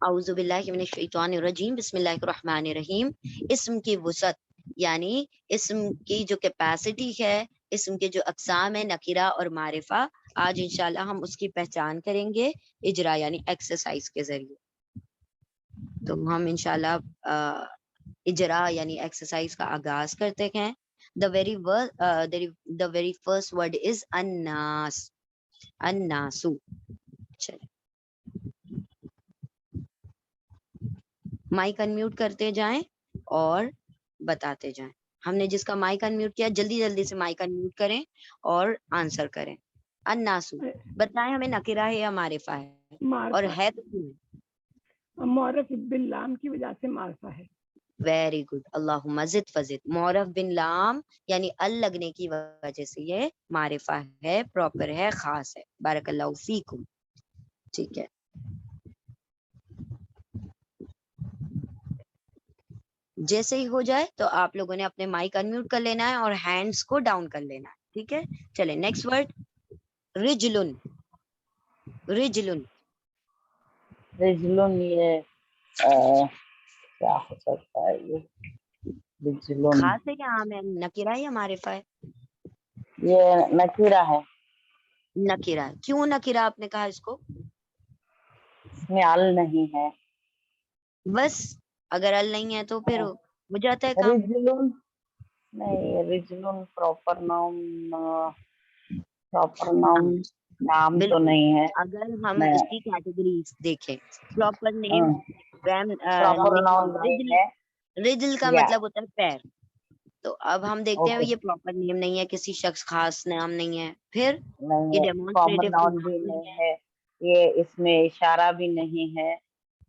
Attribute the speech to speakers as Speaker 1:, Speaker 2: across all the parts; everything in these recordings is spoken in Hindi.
Speaker 1: औज़ु बिल्लाहि मिनश शैतानिर रजीम, बिस्मिल्लाहिर रहमानिर रहीम। इस्म की वुसअत यानी इस्म की जो कैपेसिटी है, इस्म के जो अक़साम है नकीरा और मारिफा, आज इंशाल्लाह हम उसकी पहचान करेंगे इजरा यानी एक्सरसाइज के जरिए। तो हम इंशाल्लाह इजरा यानी एक्सरसाइज का आगाज करते हैं। The very first word is अन्नास, अन्नासु। चलिए माइक अनम्यूट करते जाएं और बताते जाएं। हमने जिसका माइक अनम्यूट किया जल्दी जल्दी से माइक अनम्यूट करें और आंसर करें। अन्नासु बताएं हमें नकीरा है या मारिफा है, और
Speaker 2: मारफा
Speaker 1: है तो क्यों?
Speaker 2: मौरफ बिन लाम की वजह से मारफा है।
Speaker 1: वेरी गुड, अल्लाहुम्मा ज़िद फज़िद। मौरफ बिन लाम यानी अल लगने की वजह से ये मारिफा है, प्रॉपर है, खास है। बारकल्लाहु फीकुम। ठीक है, जैसे ही हो जाए तो आप लोगों ने अपने माइक अनम्यूट कर लेना है और हैंड्स को डाउन कर लेना है। ठीक है, चले नेक्स्ट वर्ड रिजलुन। रिजलुन
Speaker 3: रिजलुन, ये क्या हो सकता है ये? रिजलुन
Speaker 1: खास है या आम है, नकीरा है या मारिफा है?
Speaker 3: ये नकीरा है।
Speaker 1: नकीरा। क्यों नकीरा आपने कहा इसको?
Speaker 3: इसमें अल नहीं है।
Speaker 1: बस अगर अल नहीं है तो फिर हो जाता है काम।
Speaker 3: रिजलुन नहीं, रिजलुन प्रॉपर नाउन, प्रॉपर नाउन
Speaker 1: हाँ,
Speaker 3: नाम तो
Speaker 1: बिल्कुल।
Speaker 3: नहीं है।
Speaker 1: अगर हम
Speaker 3: मैं
Speaker 1: इसकी कैटेगरीज देखें, प्रॉपर नेम,
Speaker 3: प्रॉपर नाउन नहीं
Speaker 1: रिजल,
Speaker 3: है।
Speaker 1: रिजल का
Speaker 3: या
Speaker 1: मतलब होता है पैर। तो अब हम देखते हैं
Speaker 3: ओके,
Speaker 1: ये प्रॉपर नेम नहीं है, किसी शख्स खास नाम नहीं है, फिर
Speaker 3: नहीं
Speaker 1: ये
Speaker 3: है, कॉमन
Speaker 1: डेमोन्स्ट्रेटिव
Speaker 3: नाउन भी
Speaker 1: प्रोनाउन नहीं
Speaker 3: नहीं
Speaker 1: है।
Speaker 3: है। ये इसमें इशारा भी नहीं है,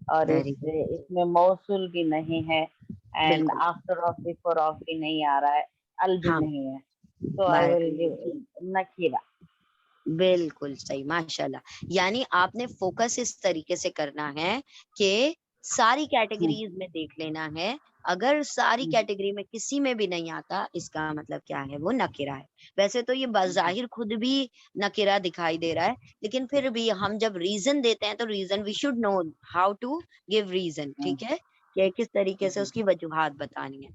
Speaker 3: और
Speaker 1: वेरी गुड,
Speaker 3: इसमें मौसूल भी नहीं है, एंड
Speaker 1: बिल्कुल।
Speaker 3: आफ्टर ऑफ बिफोर ऑफ भी नहीं आ रहा है, अल भी
Speaker 1: हाँ,
Speaker 3: नहीं है। तो आई विल
Speaker 1: बारकल्लाहु फीक।
Speaker 3: गिव नकीरा।
Speaker 1: बिल्कुल सही, माशाल्लाह। यानी आपने फोकस इस तरीके से करना है कि सारी कैटेगरीज में देख लेना है। अगर सारी कैटेगरी में किसी में भी नहीं आता, इसका मतलब क्या है, वो नकिरा है। वैसे तो ये बज़ाहिर खुद भी नकिरा दिखाई दे रहा है, लेकिन फिर भी हम जब रीजन देते हैं तो reason we should know how to give reason. ठीक है, कि किस तरीके से उसकी वजूहात बतानी है,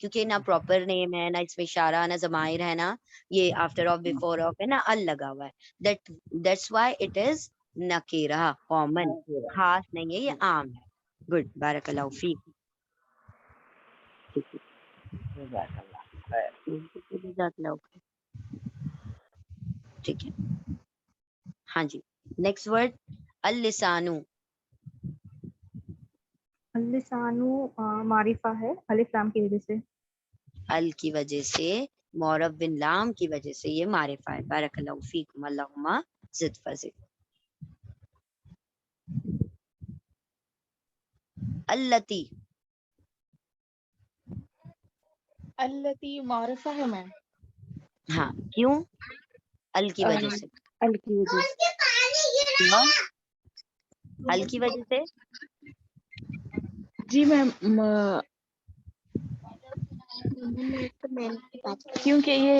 Speaker 1: क्योंकि ना प्रॉपर नेम है, ना इसमें इशारा, ना ज़माइर है, ना ये आफ्टर ऑफ बिफोर ऑफ है, ना अल लगा हुआ है। दैट्स व्हाई इट इज नकीरा, कॉमन,
Speaker 3: नकीरा।
Speaker 1: खास नहीं है, ये आम है। गुड, बारकल्लाहु फीक। ठीक
Speaker 3: जज़ाकल्लाह खैर।
Speaker 1: है, जज़ाकल्लाहु खैर। ठीक है, हाँ जी। नेक्स्ट वर्ड अल लिसानु।
Speaker 4: अल-लिसानु मारिफा है, अलिफ लाम की वजह से।
Speaker 1: अल की वजह से, मौरब बिन लाम की वजह से ये मारिफा है। बारकल्लाहु फीकुम, अल्लाहुम्मा ज़िद फज़िद। अल्लती।
Speaker 5: अल्लती मारिफा है मैम।
Speaker 1: हाँ, क्यों? अल की वजह से।
Speaker 5: अल की वजह से।
Speaker 1: क्यों? अल की वजह से।
Speaker 5: जी मैम, क्योंकि ये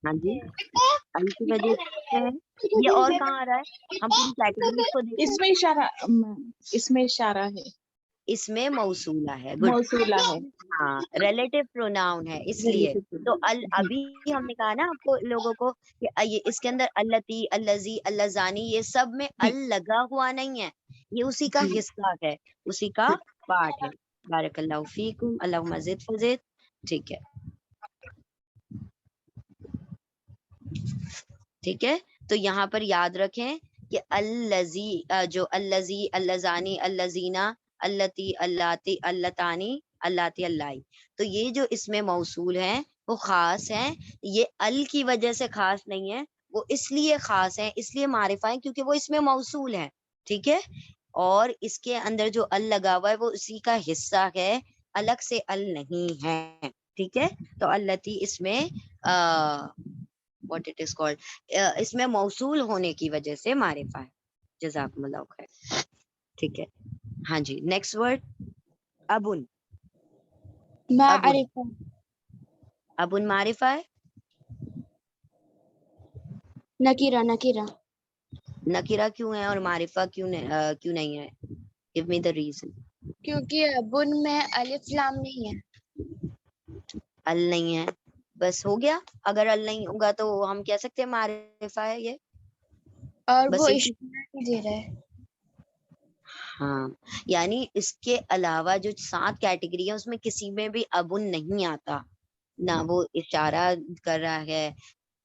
Speaker 1: हाँ जी, अल की वजह से है। ये और कहाँ आ रहा है? हम पूरी कैटेगरीज को देखें।
Speaker 5: इसमें इशारा, इसमें इशारा है,
Speaker 1: इसमें मौसूला है। गुड।
Speaker 5: मौसूला है।
Speaker 1: हाँ, रिलेटिव प्रोनाउन है इसलिए।
Speaker 5: रिलेटिव।
Speaker 1: तो अल, अभी हमने कहा ना आपको लोगों को कि ये इसके अंदर अल्लती, अल्लजी, अल्लजानी, ये सब में अल लगा हुआ नहीं है, ये उसी का हिस्सा है, उसी का पार्ट है। बारकल्लाहु फीकुम, अल्लाहुम्मा ज़िद फज़िद। ठीक है, ठीक है। तो यहाँ पर याद रखें कि अल्लजी, जो अल्लजी, अल्लजानी, अल्लजीना, अल्लती, अल्लाती, अल्लतानी, अल्लाती, अल्लाई, तो ये जो इसमें मौसूल हैं वो खास हैं। ये अल की वजह से खास नहीं है, वो इसलिए खास है, इसलिए मारिफा है क्योंकि वो इसमें मौसूल है। ठीक है, और इसके अंदर जो अल लगा हुआ है वो उसी का हिस्सा है, अलग से अल नहीं है। ठीक है, तो अल्लती इसमें व्हाट इट इज कॉल्ड, इसमें मौसूल होने की वजह से मारिफा है। जज़ाकुमुल्लाह खैर। ठीक है, हाँ जी। Next word अबुन। अबुन,
Speaker 5: मारिफा।
Speaker 1: अबुन मारिफा है।
Speaker 6: नकीरा नकीरा।
Speaker 1: नकीरा क्यों है और मारिफा क्यों नहीं है? Give me the reason.
Speaker 6: क्योंकि बुन में अलिफ लाम नहीं है।
Speaker 1: अल नहीं है, बस हो गया। अगर अल नहीं होगा तो हम कह सकते हैं मारिफा है ये।
Speaker 6: और
Speaker 1: बस
Speaker 6: वो
Speaker 1: एक
Speaker 6: इशारा नहीं दे रहा है।
Speaker 1: हाँ, यानी इसके अलावा जो 7 कैटेगरी है उसमें किसी में भी अबुन नहीं आता। ना वो इशारा कर रहा है,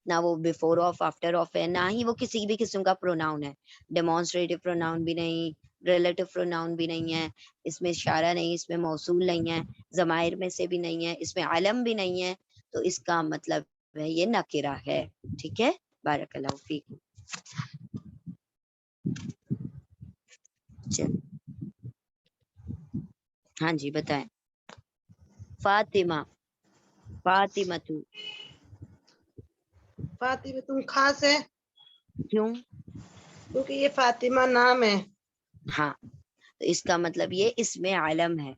Speaker 1: ना वो बिफोर ऑफ आफ्टर ऑफ है, ना ही वो किसी भी किस्म का प्रोनाउन है। डेमोन्स्ट्रेटिव प्रोनाउन भी नहीं, रिलेटिव प्रोनाउन भी नहीं है, इसमें इशारा नहीं, इसमें मौसूल नहीं है, ज़माइर में से भी नहीं है, इसमें आलम भी नहीं है। तो इसका मतलब है ये नकिरा है। ठीक है, बारकल्लाहु फीक। चल, हाँ जी बताएं। फातिमा, फातिमतु,
Speaker 7: फातिमा तुम खास है
Speaker 1: क्यों?
Speaker 7: क्योंकि ये फातिमा नाम है।
Speaker 1: हाँ, तो इसका मतलब ये इसमें आलम है,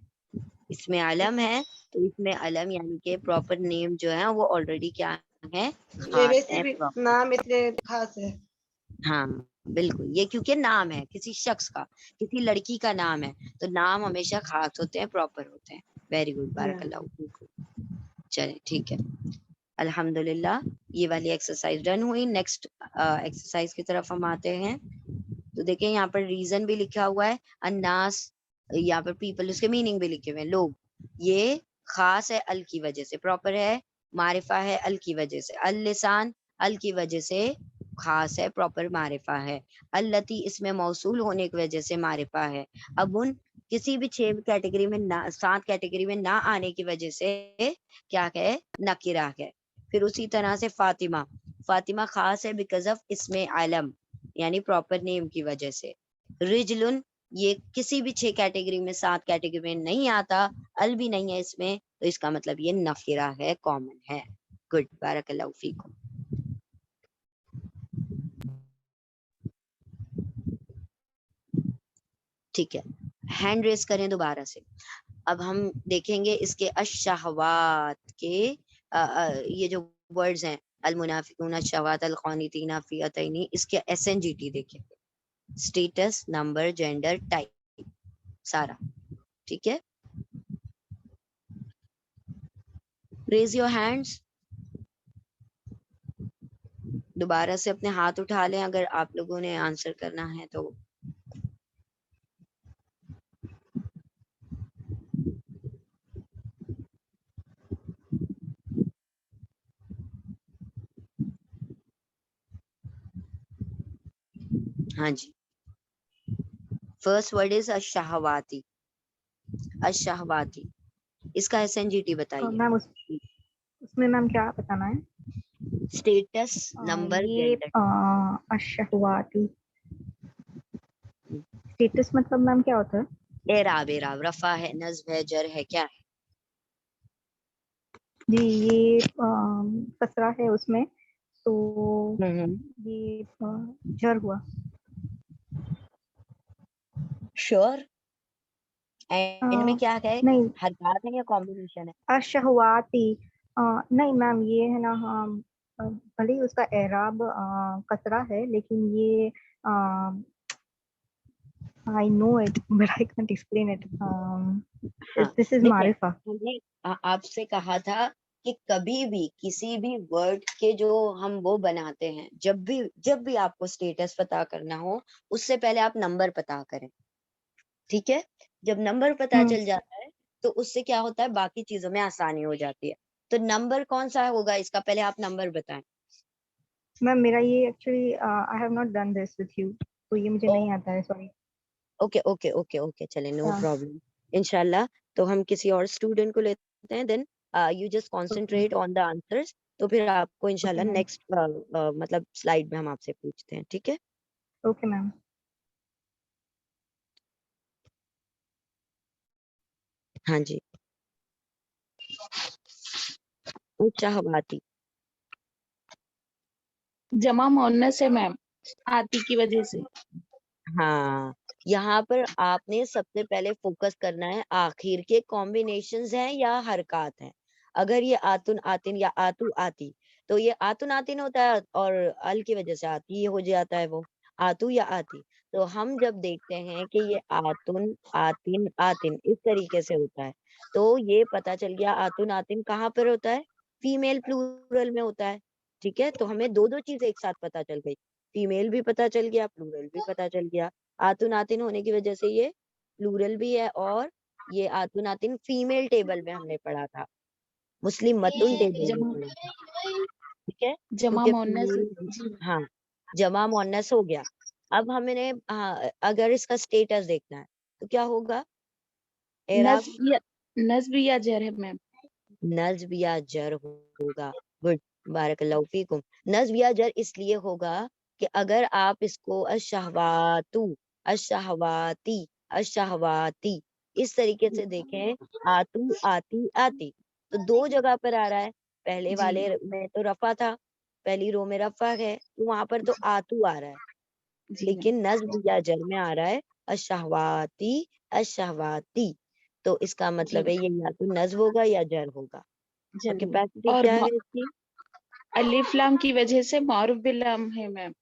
Speaker 1: इसमें आलम है। तो इसमें आलम यानी कि प्रॉपर नेम जो है वो ऑलरेडी क्या है,
Speaker 7: ये
Speaker 1: खास
Speaker 7: वैसे
Speaker 1: है,
Speaker 7: भी
Speaker 1: proper।
Speaker 7: नाम इसलिए खास है।
Speaker 1: हाँ बिल्कुल, ये क्योंकि नाम है किसी शख्स का, किसी लड़की का नाम है, तो नाम हमेशा खास होते हैं, प्रॉपर होते हैं। वेरी गुड, बारकल्लाहु फीकुम। चलिए ठीक है, अल्हम्दुलिल्लाह ये वाली एक्सरसाइज डन हुई। नेक्स्ट एक्सरसाइज की तरफ हम आते हैं। तो देखिए यहाँ पर रीजन भी लिखा हुआ है, अन्नास, यहाँ पर पीपल, उसके मीनिंग भी लिखे हुए हैं, लोग। ये खास है अल की वजह से, प्रॉपर है, मारिफा है अल की वजह से, अल लिसान अल की वजह से खास है, प्रॉपर मारिफा है। अल्लती इसमें मौसूल होने की वजह से मारिफा है। अब उन किसी भी 6 कैटेगरी में ना, 7 कैटेगरी में ना आने की वजह से क्या है, नकिरा है। फिर उसी तरह से फातिमा, फातिमा खास है बिकॉज ऑफ इसमें आलम यानी प्रॉपर नेम की वजह से। रिजलुन ये किसी भी 6 कैटेगरी में, 7 कैटेगरी में नहीं आता, अल भी नहीं है इसमें, तो इसका मतलब ये नफिरा है, कॉमन है। गुड, बारकल्लाहु फीकुम। ठीक है, हैंड रेस करें दोबारा से। अब हम देखेंगे इसके अशहवात के ये जो वर्ड्स हैं, अल मुनाफिकून अशहवात अल क़ानितीना फी अतैनी, इसके एसएनजीटी देखेंगे, स्टेटस, नंबर, जेंडर, टाइप, सारा। ठीक है, रेज योर हैंड्स। दोबारा से अपने हाथ उठा लें अगर आप लोगों ने आंसर करना है तो। हाँ जी, फर्स्ट वर्ड इज अशहवाती, अशहवाती, इसका एसएनजीटी बताइए।
Speaker 4: मैम उसमें मैम क्या बताना है?
Speaker 1: स्टेटस, नंबर,
Speaker 4: ये
Speaker 1: जेंडर।
Speaker 4: अशहवाती स्टेटस मतलब मैम क्या होता है?
Speaker 1: एराब, एराब, रफा है, नस्ब है, जर है, क्या है?
Speaker 4: जी ये कसरा है उसमें, तो ये जर हुआ।
Speaker 1: श्योर? एंड में क्या है,
Speaker 4: नहीं,
Speaker 1: हरकत है या कॉम्बिनेशन है?
Speaker 4: अशहवाती नहीं मैम, ये है ना, हाँ, भले ही उसका एराब कसरा है, लेकिन ये I know it, but I can't explain it. This is
Speaker 1: देखिए,
Speaker 4: मारिफा।
Speaker 1: हमने आपसे कहा था कि कभी भी किसी भी वर्ड के जो हम वो बनाते हैं, जब भी आपको स्टेटस पता करना हो, उससे पहले आप नंबर पता करें। ठीक है, जब नंबर पता चल जाता है तो उससे क्या होता है, बाकी चीजों में आसानी हो जाती है। तो नंबर कौन सा होगा इसका, पहले आप नंबर बताएं।
Speaker 4: मैम मेरा ये actually I have not done this with you, तो ये मुझे नहीं आता है, sorry.
Speaker 1: Okay okay okay okay, चले, नो प्रॉब्लम। इंशाल्लाह तो हम किसी और स्टूडेंट को लेते हैं, then you just concentrate on the answers. तो फिर आपको इंशाल्लाह नेक्स्ट मतलब स्लाइड में हम आपसे पूछते हैं। ठीक है,
Speaker 4: ओके मैम।
Speaker 1: हाँ जी, शहवाती,
Speaker 5: जमा मोन्नस है मैम, आती की वजह से।
Speaker 1: हाँ, यहाँ पर आपने सबसे पहले फोकस करना है आखिर के कॉम्बिनेशंस हैं या हरकत हैं। अगर ये आतुन आतिन या आतु आती, तो ये आतुन आतिन होता है और अल की वजह से आती हो जाता है वो आतु या आती। तो हम जब देखते हैं कि ये आतुन आतिन आतिन इस तरीके से होता है, तो ये पता चल गया आतुन आतिन कहाँ पर होता है, फीमेल प्लूरल में होता है। ठीक है, तो हमें दो दो चीजें एक साथ पता चल गई, फीमेल भी पता चल गया, प्लूरल भी पता चल गया। आतुन आतिन होने की वजह से ये प्लूरल भी है, और ये आतुन आतिन फीमेल टेबल में हमने पढ़ा था, मुस्लिम मतुन टेबल में
Speaker 5: जमा
Speaker 1: पढ़ा था। ठीक है,
Speaker 5: जमा
Speaker 1: क्योंकि
Speaker 5: मोहन्नस।
Speaker 1: फीमेल,
Speaker 5: जी।
Speaker 1: हाँ, जमा मुअन्नस हो गया। अब हमने अगर इसका स्टेटस देखना है तो क्या होगा, एराब,
Speaker 5: नस्ब या नस्ब या जर है मैम।
Speaker 1: नस्ब या जर होगा। गुड, बारकल्लाहु फीकुम। नस्ब या जर इसलिए होगा कि अगर आप इसको अशहवातु, अशहवाती, अशहवाती इस तरीके से देखें, आतू आती आती, तो दो जगह पर आ रहा है। पहले
Speaker 5: जी
Speaker 1: वाले में तो रफा था, पहली रो में रफा है, तो वहां पर तो आतू आ रहा है।
Speaker 5: जी मैम।
Speaker 1: लेकिन नस्ब या जर में आ रहा है अशहवाती, अशहवाती। तो इसका
Speaker 5: जी
Speaker 1: मतलब है ये या तो नस्ब होगा या जर होगा। और
Speaker 5: जरूर।
Speaker 1: कैपेसिटी
Speaker 5: और
Speaker 1: क्या है इसकी,
Speaker 5: अलिफ लाम की वजह से मारूफ बिल-लाम है मैम।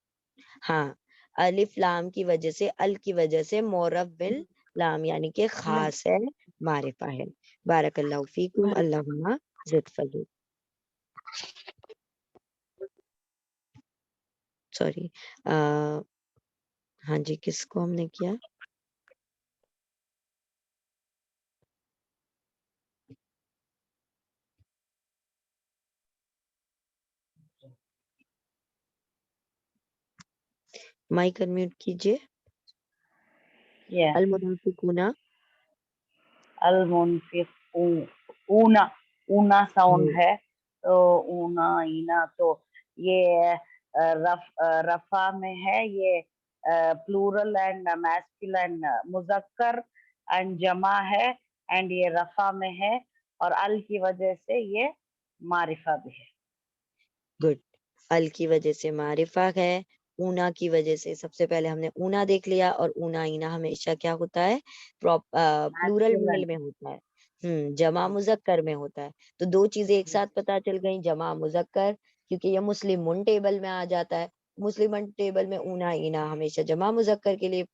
Speaker 1: हाँ, अलिफ लाम की वजह से, अल की वजह से, मोरब बिल लाम यानी कि
Speaker 5: लाम।
Speaker 1: खास है, मारिफा है। बारकल्लाहु फीकुम,
Speaker 5: बारक।
Speaker 1: अल्लाहुम्मा ज़िद फज़ल। सॉरी, हाँ जी, किसको हमने किया, माइक अनम्यूट कीजिए।
Speaker 3: ये
Speaker 1: अल मुनाफिकूना,
Speaker 3: अल ऊना, ऊना साउंड है, तो ऊना ईना, तो ये रफा में है, ये प्लूरल एंड मैस्कुलिन मुजक्कर एंड जमा है, एंड ये रफा में है, और अल की वजह से ये मारिफा भी है।
Speaker 1: गुड, अल की वजह से मारिफा है, ऊना की वजह से, सबसे पहले हमने ऊना देख लिया, और ऊना ईना हमेशा क्या होता है, प्लूरल
Speaker 3: मैस्कुलिन।
Speaker 1: मेल में होता है, जमा मुजक्कर में होता है। तो दो चीजें एक साथ पता चल गई, जमा मुजक्कर, क्योंकि ये मुस्लिम मुन टेबल में आ जाता है, मुस्लिम मुन टेबल में ऊना ईना हमेशा जमा मुजक्कर के लिए,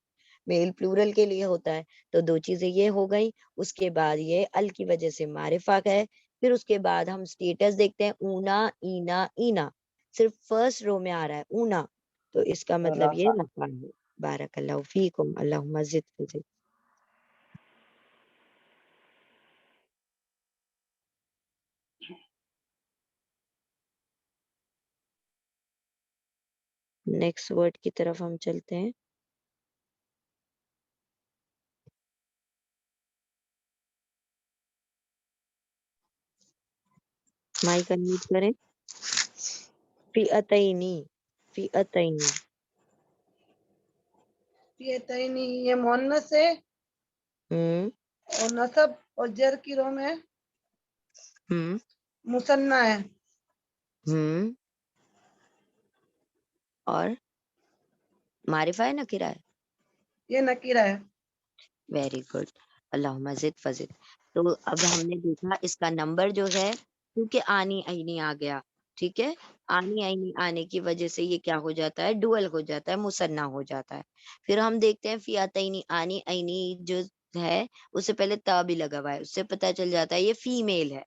Speaker 1: मेल प्लूरल के लिए होता है। तो दो चीजें ये हो गई। उसके बाद ये अल की वजह से मारिफा है। फिर उसके बाद हम स्टेटस देखते हैं, ऊना ईना ईना, सिर्फ फर्स्ट रो में आ रहा है ऊना, तो इसका
Speaker 3: तो
Speaker 1: मतलब ये
Speaker 3: रफा।
Speaker 1: रफा है। बारकल्लाहु फीकुम, अल्लाहुम्मा ज़िद फज़िद। नेक्स्ट वर्ड की तरफ हम चलते हैं। माइक अनम्यूट करें। फिअतैनी, फिअतैनी,
Speaker 7: ये तैनी, ये मोहन्नस है,
Speaker 1: हम्म
Speaker 7: और नसब और जर की रो में
Speaker 1: हम्म
Speaker 7: मुसन्ना है।
Speaker 1: हम्म और मारिफा है ना, किरा है।
Speaker 7: ये नकीरा है।
Speaker 1: वेरी गुड, अल्लाह मजिद फजिद। तो अब हमने देखा इसका नंबर जो है, क्योंकि आनी आईनी आ गया, ठीक है, आनी आईनी आने की वजह से ये क्या हो जाता है, डुअल हो जाता है, मुसन्ना हो जाता है। फिर हम देखते हैं फियातैनी, आनी आईनी जो है उससे पहले ता भी लगा हुआ है, उससे पता चल जाता है ये फीमेल है।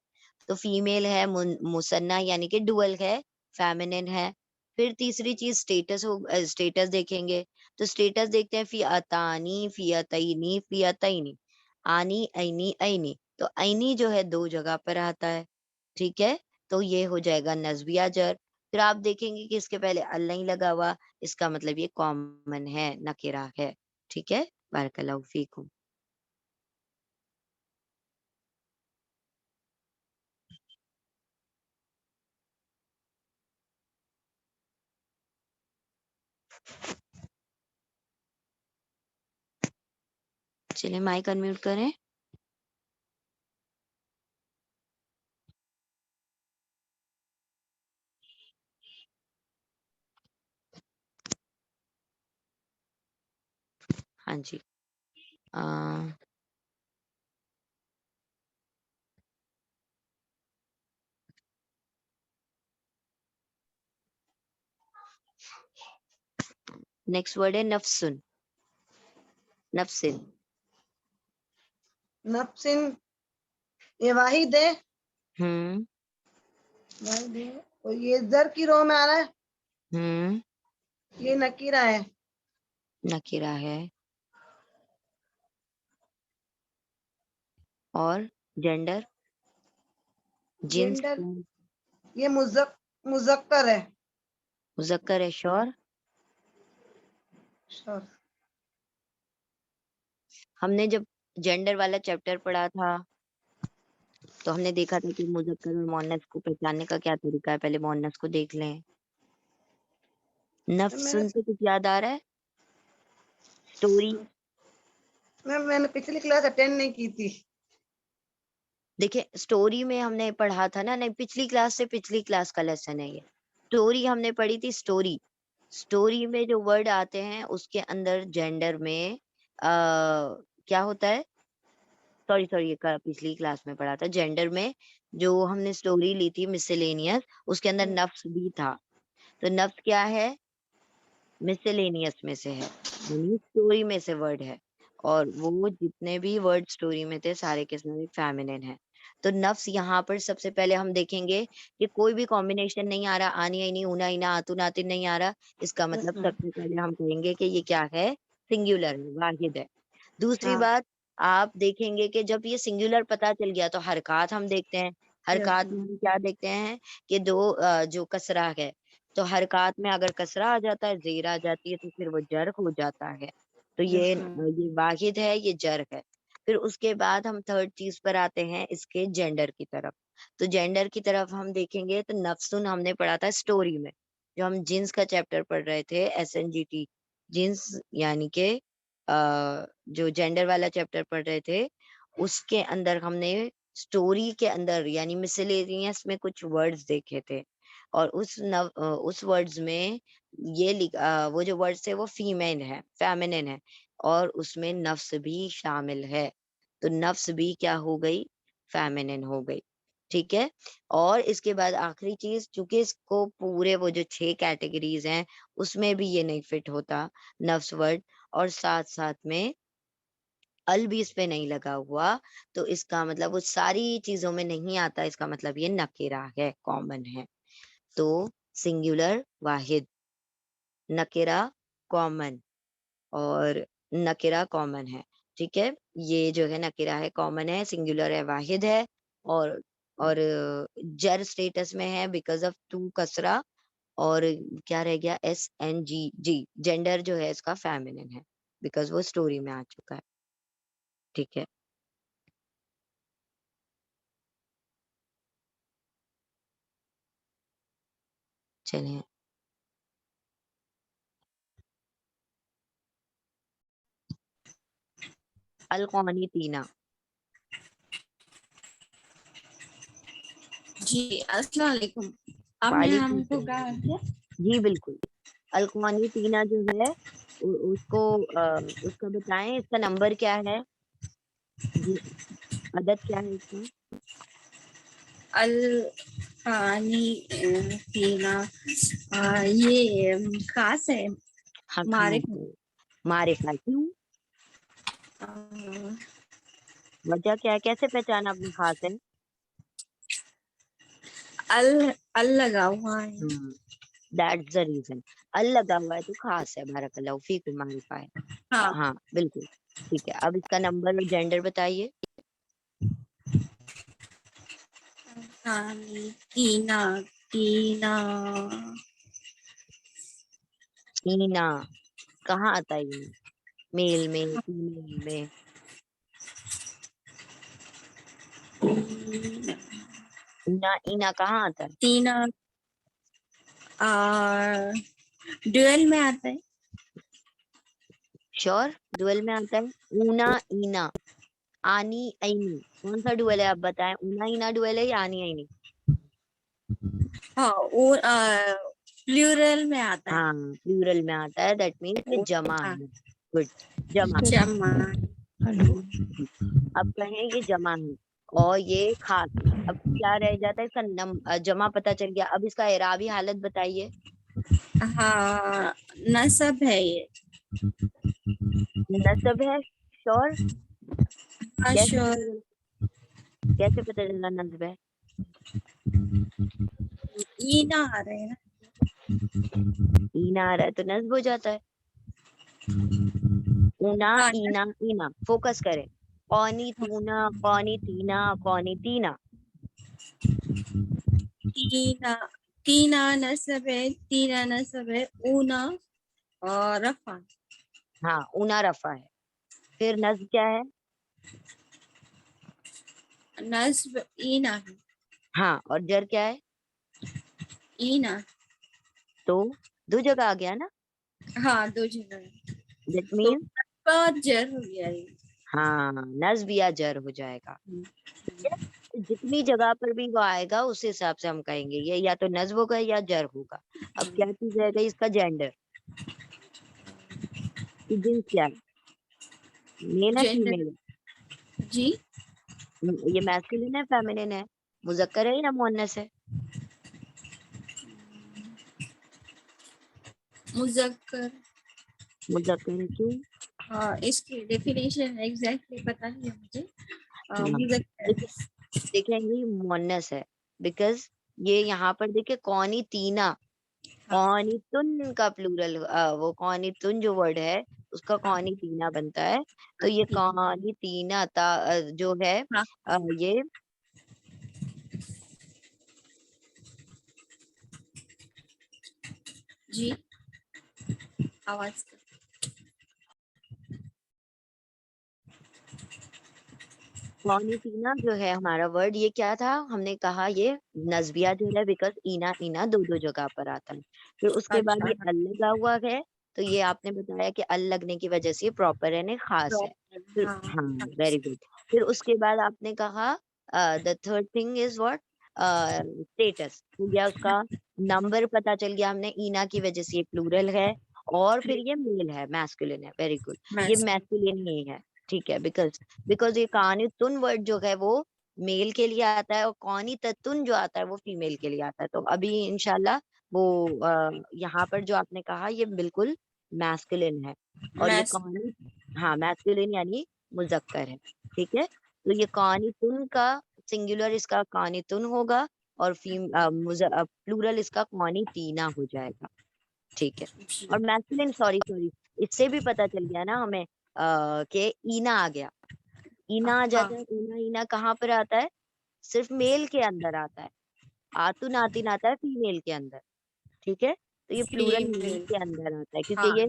Speaker 1: तो फीमेल है, मुसन्ना यानी कि डुअल है, फेमिनिन है। फिर तीसरी चीज स्टेटस हो, स्टेटस देखेंगे। तो स्टेटस देखते हैं, फियातानी, फियातैनी, फियातैनी, आनी ऐनी ऐनी। तो ऐनी जो है दो जगह पर आता है, ठीक है, तो ये हो जाएगा नस्बिया जर। फिर आप देखेंगे कि इसके पहले अल नहीं लगा हुआ, इसका मतलब ये कॉमन है, नकेरा है। ठीक है, बारकल्लाहु फीकुम। चलिए माइक अनम्यूट करें। हाँ जी, आ, नेक्स्ट वर्ड है नफ्सुन। नफ्सिन।
Speaker 7: नफ्सिन ये वाहिद है।
Speaker 1: हम्म
Speaker 7: वाहिद है और ये जर की रो में आ रहा है।
Speaker 1: हम्म
Speaker 7: ये नकीरा है।
Speaker 1: नकीरा है। और जेंडर जिन्स
Speaker 7: जेंडर ये मुजक्कर है।
Speaker 1: मुजक्कर है। श्योर।
Speaker 7: श्योर।
Speaker 1: हमने जब जेंडर वाला चैप्टर पढ़ा था तो हमने देखा था कि मुजक्कर और मोअन्नस को पहचानने का क्या तरीका है। पहले मोअन्नस को देख लें। नफ्स
Speaker 7: मैंने
Speaker 1: सुन के कुछ याद आ रहा है? स्टोरी।
Speaker 7: मैंने पिछली क्लास अटेंड नहीं की थी।
Speaker 1: देखिए स्टोरी में हमने पढ़ा था ना, नहीं पिछली क्लास से पिछली क्लास का लेसन है ये। स्टोरी हमने पढ़ी थी। स्टोरी स्टोरी में जो वर्ड आते हैं उसके अंदर जेंडर में क्या होता है? सॉरी पिछली क्लास में पढ़ा था। जेंडर में जो हमने स्टोरी ली थी मिसलेनियस, उसके अंदर नफ्स भी था। तो नफ्स क्या है? मिसलेनियस में से है, यानी स्टोरी में से वर्ड है। और वो जितने भी वर्ड स्टोरी में थे सारे के सारे फेमिनिन है। तो नफ्स यहाँ पर सबसे पहले हम देखेंगे कि कोई भी कॉम्बिनेशन नहीं आ रहा। आनी आई नहीं, ऊना इना, आतू नातिन नहीं आ रहा। इसका मतलब सबसे पहले हम कहेंगे कि ये क्या है? सिंगुलर है, वाहिद है। दूसरी
Speaker 7: हाँ।
Speaker 1: बात, आप देखेंगे कि जब ये सिंगुलर पता चल गया तो हरकत हम देखते हैं। हरकत में हम क्या देखते हैं कि दो जो कसरा है, तो हरकत में अगर कसरा आ जाता है, ज़ेर आ जाती है, तो फिर वो जर हो जाता है। तो ये वाहिद है, ये जर है। फिर उसके बाद हम थर्ड चीज पर आते हैं इसके जेंडर की तरफ। तो जेंडर की तरफ हम देखेंगे तो नफ्सुन हमने पढ़ा था स्टोरी में, जो हम जिन्स का चैप्टर पढ़ रहे थे, SNGT जिन्स, यानी के जो जेंडर वाला चैप्टर पढ़ रहे थे उसके अंदर हमने स्टोरी के अंदर यानी मिसलेनियस में कुछ वर्ड्स देखे थे। और उस वर्ड्स में वो जो वर्ड्स है वो फीमेल है, फेमिनिन है, और उसमें नफ्स भी शामिल है। तो नफ्स भी क्या हो गई? फेमिनिन हो गई। ठीक है। और इसके बाद आखिरी चीज, चूंकि इसको पूरे वो जो 6 कैटेगरीज हैं उसमें भी ये नहीं फिट होता नफ्स वर्ड, और साथ साथ में अल भी इस पे नहीं लगा हुआ, तो इसका मतलब वो सारी चीजों में नहीं आता। इसका मतलब ये नकेरा है, कॉमन है। तो सिंगुलर वाहिद, नकेरा कॉमन, और नकेरा कॉमन है। ठीक है। ये जो है नकेरा है, कॉमन है, सिंगुलर है, वाहिद है, और और जर स्टेटस में है बिकॉज ऑफ टू कसरा। और क्या रह गया? SNG। जेंडर जो है इसका फेमिनिन है बिकॉज वो स्टोरी में आ चुका है। ठीक है। चलिए। अलकौनी तीना।
Speaker 8: जी अस्सलाम वालेकुम। आपने
Speaker 1: वालेकुम
Speaker 8: हमको
Speaker 1: सलाम।
Speaker 8: कहा क्या?
Speaker 1: जी बिल्कुल। अलकौनी तीना जो है उसको उसका बताएं, इसका नंबर क्या है? जी, अदद क्या है इसका?
Speaker 8: अल पानी पीना ये खास है।
Speaker 1: हाँ
Speaker 8: मारे
Speaker 1: खास है। मारिफा। क्यों? वजह क्या है? कैसे पहचाना आपने खास है?
Speaker 8: अल अल लगा हुआ है।
Speaker 1: That's the reason. अल लगा हुआ है तो खास है। बारकल्लाहु फीकुम, मारिफा है।
Speaker 8: हाँ।
Speaker 1: हाँ बिल्कुल। ठीक है। अब इसका नंबर और जेंडर बताइए।
Speaker 8: पानी पीना पीना
Speaker 1: ईना कहाँ आता है? ईना मेल में, फीमेल में? ईना ईना कहाँ आता है?
Speaker 8: तीना और ड्यूअल में आता है।
Speaker 1: श्योर डुअल में आता है? ऊना ईना, आनी ऐनी, कौन सा डुअल है आप बताएं? ऊना ईना डुअल है या आनी ऐनी?
Speaker 8: हाँ वो प्लूरल में आता है।
Speaker 1: हाँ प्लूरल में आता है, दैट मीन्स ये जमा
Speaker 8: हाँ,
Speaker 1: है। गुड, जमा है।
Speaker 8: जमा।
Speaker 1: अब कहें ये जमा है और ये खास है। अब क्या रह जाता है? इसका जमा पता चल गया। अब इसका एराबी हालत बताइए।
Speaker 8: हाँ नसब है ये।
Speaker 1: नसब है, श्योर?
Speaker 8: हाँ
Speaker 1: कैसे
Speaker 8: श्योर।
Speaker 1: पता चला, कैसे पता चला नसब है?
Speaker 8: ईना आ रहे हैं ना।
Speaker 1: ईना आ रहा है तो नस्ब हो जाता है। ऊना,
Speaker 8: हाँ
Speaker 1: ईना, ईना, फोकस करें। कौनी तूना, कौनी तीना, कौनी तीना।
Speaker 8: तीना, तीना नसब है, तीना नसब है, ऊना और रफा।
Speaker 1: हाँ, ऊना रफा है। फिर नस्ब क्या है?
Speaker 8: नस्ब ईना है।
Speaker 1: हाँ, और जर क्या है?
Speaker 8: ईना।
Speaker 1: तो दो जगह आ गया ना,
Speaker 8: हाँ दो जगह है।
Speaker 1: दैट
Speaker 8: तो
Speaker 1: मीन
Speaker 8: बहुत जर हो गया ये।
Speaker 1: हाँ, नस्ब या जर हो जाएगा। ठीक है? तो जितनी जगह पर भी वो आएगा उस हिसाब से हम कहेंगे ये या तो नस्ब होगा या जर होगा। अब क्या चीज रहेगा इसका? जेंडर, कि जिन्स क्या है, मेल है
Speaker 8: जेंडर।
Speaker 1: फीमेल
Speaker 8: जी
Speaker 1: है, ये मैस्कुलिन है फेमिनिन है, मुजक्कर है या मुअन्नस है?
Speaker 8: मुजक्कर।
Speaker 1: मुजक्कर है, क्यों?
Speaker 8: हाँ इसकी डेफिनेशन एग्जैक्टली पता नहीं है मुझे।
Speaker 1: हाँ,
Speaker 8: मुजक्कर।
Speaker 1: देखिए ये मुअन्नस है, बिकॉज ये यहाँ पर देखिए कौनी तीना,
Speaker 8: हाँ
Speaker 1: कौनीतुन का प्लूरल, वो कौनीतुन जो वर्ड है उसका
Speaker 8: हाँ
Speaker 1: कौनी तीना बनता है। तो ये
Speaker 8: ठीक है।
Speaker 1: कौनी तीना जो है
Speaker 8: हाँ
Speaker 1: ये
Speaker 8: जी आवाज कर।
Speaker 1: कौनी तीना जो है हमारा वर्ड, ये क्या था? हमने कहा ये नस्बिया जो है, बिकॉज ईना ईना दो दो जगह पर आता है। फिर उसके बाद
Speaker 8: अच्छा
Speaker 1: ये अल लगा हुआ है, तो ये आपने बताया कि अल लगने की वजह से ये प्रॉपर यानी खास है।
Speaker 8: प्रॉपर।
Speaker 1: फिर
Speaker 8: हाँ
Speaker 1: हाँ,
Speaker 8: हाँ,
Speaker 1: वेरी गुड। फिर उसके बाद आपने कहा the third thing is what? Status हो गया उसका, नंबर पता चल गया हमने ईना की वजह से ये प्लूरल है, और फिर ये मेल है, मैस्कुलिन है। वेरी गुड, ये
Speaker 8: मैच।
Speaker 1: मैस्कुलिन ही है। ठीक है, बिकॉज बिकॉज ये कानितुन वर्ड जो है वो मेल के लिए आता है, और कौनी ततुन जो आता है वो फीमेल के लिए आता है। तो अभी इंशाल्लाह वो यहाँ पर जो आपने कहा ये बिल्कुल मैस्कुलिन है, और ये
Speaker 8: मैच।
Speaker 1: कौनी, हाँ मैस्कुलिन यानी मुजक्कर है। ठीक है, तो ये कानितुन का सिंगुलर इसका कानितुन होगा, और प्लूरल इसका कौनी तीना हो जाएगा। ठीक है,
Speaker 8: जी
Speaker 1: और मैस्कुलिन, सॉरी सॉरी, इससे भी पता चल गया ना हमें कि ईना आ गया। ईना आ
Speaker 8: हाँ
Speaker 1: जाता है, ईना ईना कहाँ पर आता है? सिर्फ मेल के अंदर आता है। आतुन आतिन आता है फीमेल के अंदर। ठीक है, तो ये प्लूरल मेल
Speaker 8: फीमेल।
Speaker 1: के अंदर आता है, क्योंकि
Speaker 8: हाँ
Speaker 1: ये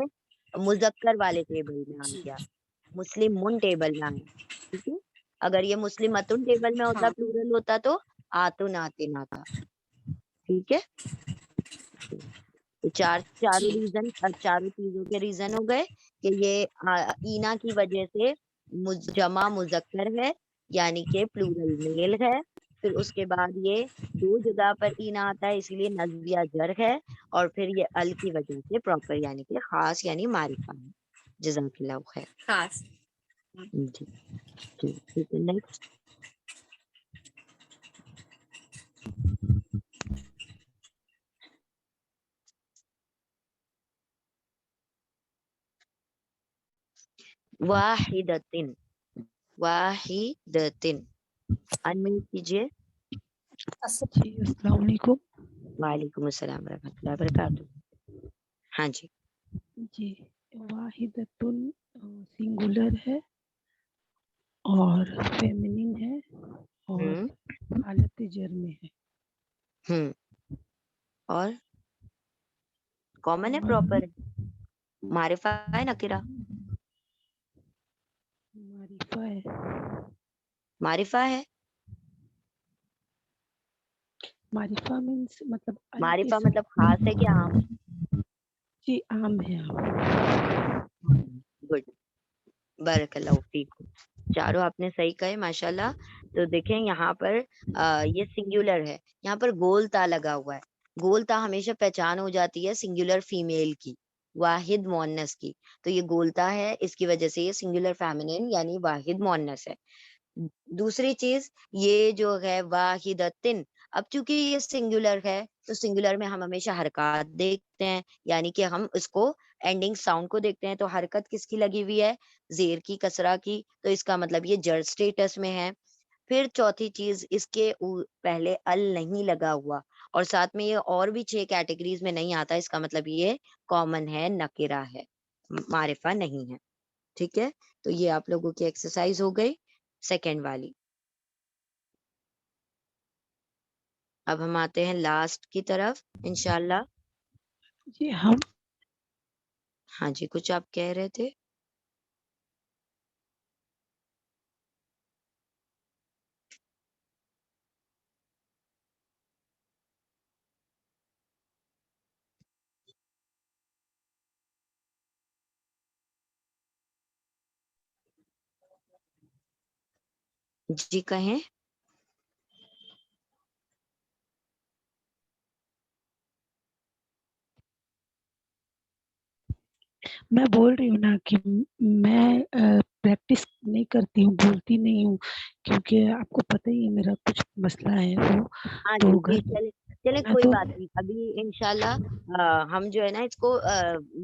Speaker 1: मुजक्कर वाले टेबल में आ
Speaker 8: जी
Speaker 1: गया, मुस्लिम मुन टेबल में आया। ठीक है, अगर ये मुस्लिम अतुन टेबल में होता,
Speaker 8: हाँ
Speaker 1: प्लूरल होता, तो आतुन आतिन आता। ठीक है, तो चारों
Speaker 8: जी
Speaker 1: रीजन, चारों चीजों के रीजन हो गए कि ये ईना की वजह से जमा मुजक्कर है, यानी कि प्लूरल मेल है। फिर उसके बाद ये दो जगह पर ईना आता है, इसीलिए नस्ब या जर है। और फिर ये अल की वजह से प्रॉपर यानी कि खास यानी मारिफा है। जज़ाकल्लाह खैर।
Speaker 8: खास।
Speaker 1: जी, ठीक है, नेक्स्ट। वाहिदतिन, वाहिदतिन, अनम्यूट कीजिए।
Speaker 2: जी अस्सलाम वालेकुम।
Speaker 1: वालेकुम अस्सलाम रहमतुल्लाहि व बरकातुहू। हाँ जी।
Speaker 2: जी वाहिदतुन सिंगुलर है और फेमिनिन है और
Speaker 1: हम्म
Speaker 2: हालत जर में है।
Speaker 1: हम्म और कॉमन है,
Speaker 2: और
Speaker 1: प्रॉपर है, मारिफा है, नकीरा?
Speaker 2: मारिफा है।
Speaker 1: मारिफा है,
Speaker 2: मारिफा मीन्स मतलब
Speaker 1: मारिफा
Speaker 2: इस्म।
Speaker 1: मतलब खास है क्या आम?
Speaker 2: जी आम है आम।
Speaker 1: गुड, बरकल्लाहु फीकुम। चारों आपने सही कहे माशाल्लाह। तो देखें यहाँ पर ये सिंगुलर है, यहाँ पर गोलता लगा हुआ है। गोलता हमेशा पहचान हो जाती है सिंगुलर फीमेल की, वाहिद मोन्नस की। तो ये गोलता है, इसकी वजह से ये सिंगुलर फेमिनिन यानी वाहिद मोन्नस है। दूसरी चीज, ये जो है वाहिदतिन, अब चूंकि ये सिंगुलर है तो सिंगुलर में हम हमेशा हरकत देखते हैं, यानी कि हम उसको एंडिंग साउंड को देखते हैं। तो हरकत किसकी लगी हुई है? जेर की, कसरा की। तो इसका मतलब ये जड़ स्टेटस में है। फिर चौथी चीज, इसके पहले अल नहीं लगा हुआ और साथ में ये और भी 6 कैटेगरीज में नहीं आता, इसका मतलब ये कॉमन है, नकिरा है, मारिफा नहीं है। ठीक है, तो ये आप लोगों की एक्सरसाइज हो गई सेकेंड वाली। अब हम आते हैं लास्ट की तरफ इंशाल्लाह।
Speaker 2: जी हम
Speaker 1: हाँ जी, कुछ आप कह रहे थे? जी कहें।
Speaker 2: मैं बोल रही हूँ ना कि मैं प्रैक्टिस नहीं करती हूँ, बोलती नहीं हूँ, क्योंकि आपको पता ही है मेरा कुछ मसला है वो।
Speaker 1: हाँ
Speaker 2: तो
Speaker 1: जी,
Speaker 2: घर
Speaker 1: जी, चले चले
Speaker 2: मैं
Speaker 1: कोई
Speaker 2: तो
Speaker 1: बात नहीं। अभी इंशाल्लाह हम जो है ना इसको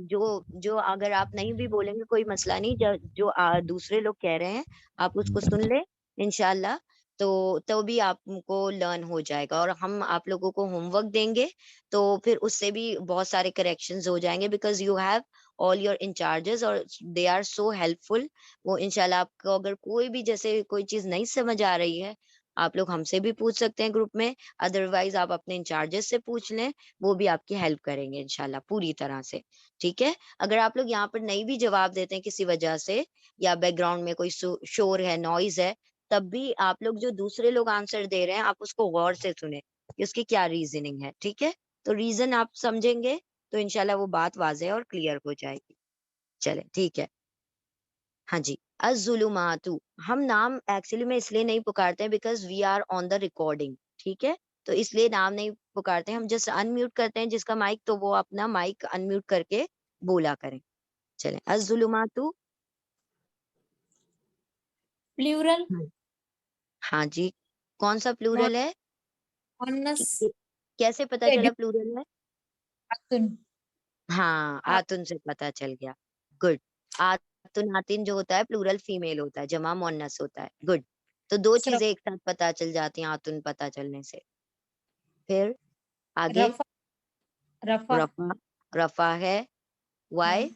Speaker 1: जो जो अगर आप नहीं भी बोलेंगे कोई मसला नहीं, जो दूसरे लोग कह रहे हैं आप उसको सुन ले इंशाल्लाह। तो भी आपको लर्न हो जाएगा और हम आप लोगों को होमवर्क देंगे, तो फिर उससे भी बहुत सारे करेक्शंस हो जाएंगे, because you have all your incharges और दे आर सो हेल्पफुल। वो इंशाल्लाह आपको अगर कोई भी जैसे कोई चीज नहीं समझ आ रही है, आप लोग हमसे भी पूछ सकते हैं ग्रुप में, अदरवाइज आप अपने इंचार्जेस से पूछ लें, वो भी आपकी हेल्प करेंगे इंशाल्लाह पूरी तरह से। ठीक है, अगर आप लोग यहाँ पर नहीं भी जवाब देते हैं किसी वजह से, या बैकग्राउंड में कोई शोर है, नॉइज है, तब भी आप लोग जो दूसरे लोग आंसर दे रहे हैं आप उसको गौर से सुने कि उसकी क्या रीजनिंग है। ठीक है, तो रीजन आप समझेंगे तो इंशाल्लाह वो बात वाज़ेह और क्लियर हो जाएगी। चले ठीक है। हाँ जी, अज़्ज़ुलुमातु, हम नाम एक्चुअली में इसलिए नहीं पुकारते हैं because we are on the recording, ठीक है? तो इसलिए नाम नहीं पुकारते हैं, हम जस्ट अनम्यूट करते हैं जिसका माइक, तो वो अपना माइक अनम्यूट करके बोला करें। चलें, अज़्ज़ुलुमातु।
Speaker 5: प्लूरल
Speaker 1: हुँ। हाँ जी, कौन-सा प्लूरल है?
Speaker 5: मोनस
Speaker 1: क कैसे पता चला प्लूरल है?
Speaker 5: अतुन
Speaker 1: हाँ, आतुन से पता चल गया। गुड। आतुन, आतिन जो होता है प्लूरल फीमेल होता है, जमा मुअन्नस होता है। गुड। तो 2 चीज़ें एक साथ पता चल जाती हैं आतुन पता चलने से। फिर आगे
Speaker 5: रफा रफा
Speaker 1: रफ़ा, रफ़ा है, व्हाई?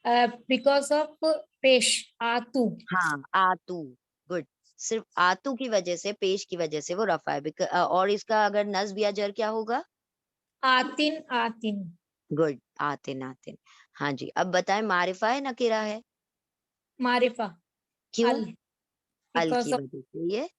Speaker 5: बिकॉज ऑफ पेश आतू
Speaker 1: हाँ, आतू। गुड। सिर्फ़ आतू की वजह से, पेश की वजह से वो रफ़ा है। और इसका अगर नस्ब या जर क्या होगा?
Speaker 5: आतिन आतिन
Speaker 1: गुड, आतिन, आतिन। हाँ जी, अब बताएँ मारिफ़ा है, नकीरा है?
Speaker 5: मारिफा
Speaker 1: क्यों?
Speaker 5: अल
Speaker 1: अल
Speaker 5: बिकॉज
Speaker 1: की
Speaker 5: ऑफ
Speaker 1: वजह से ये,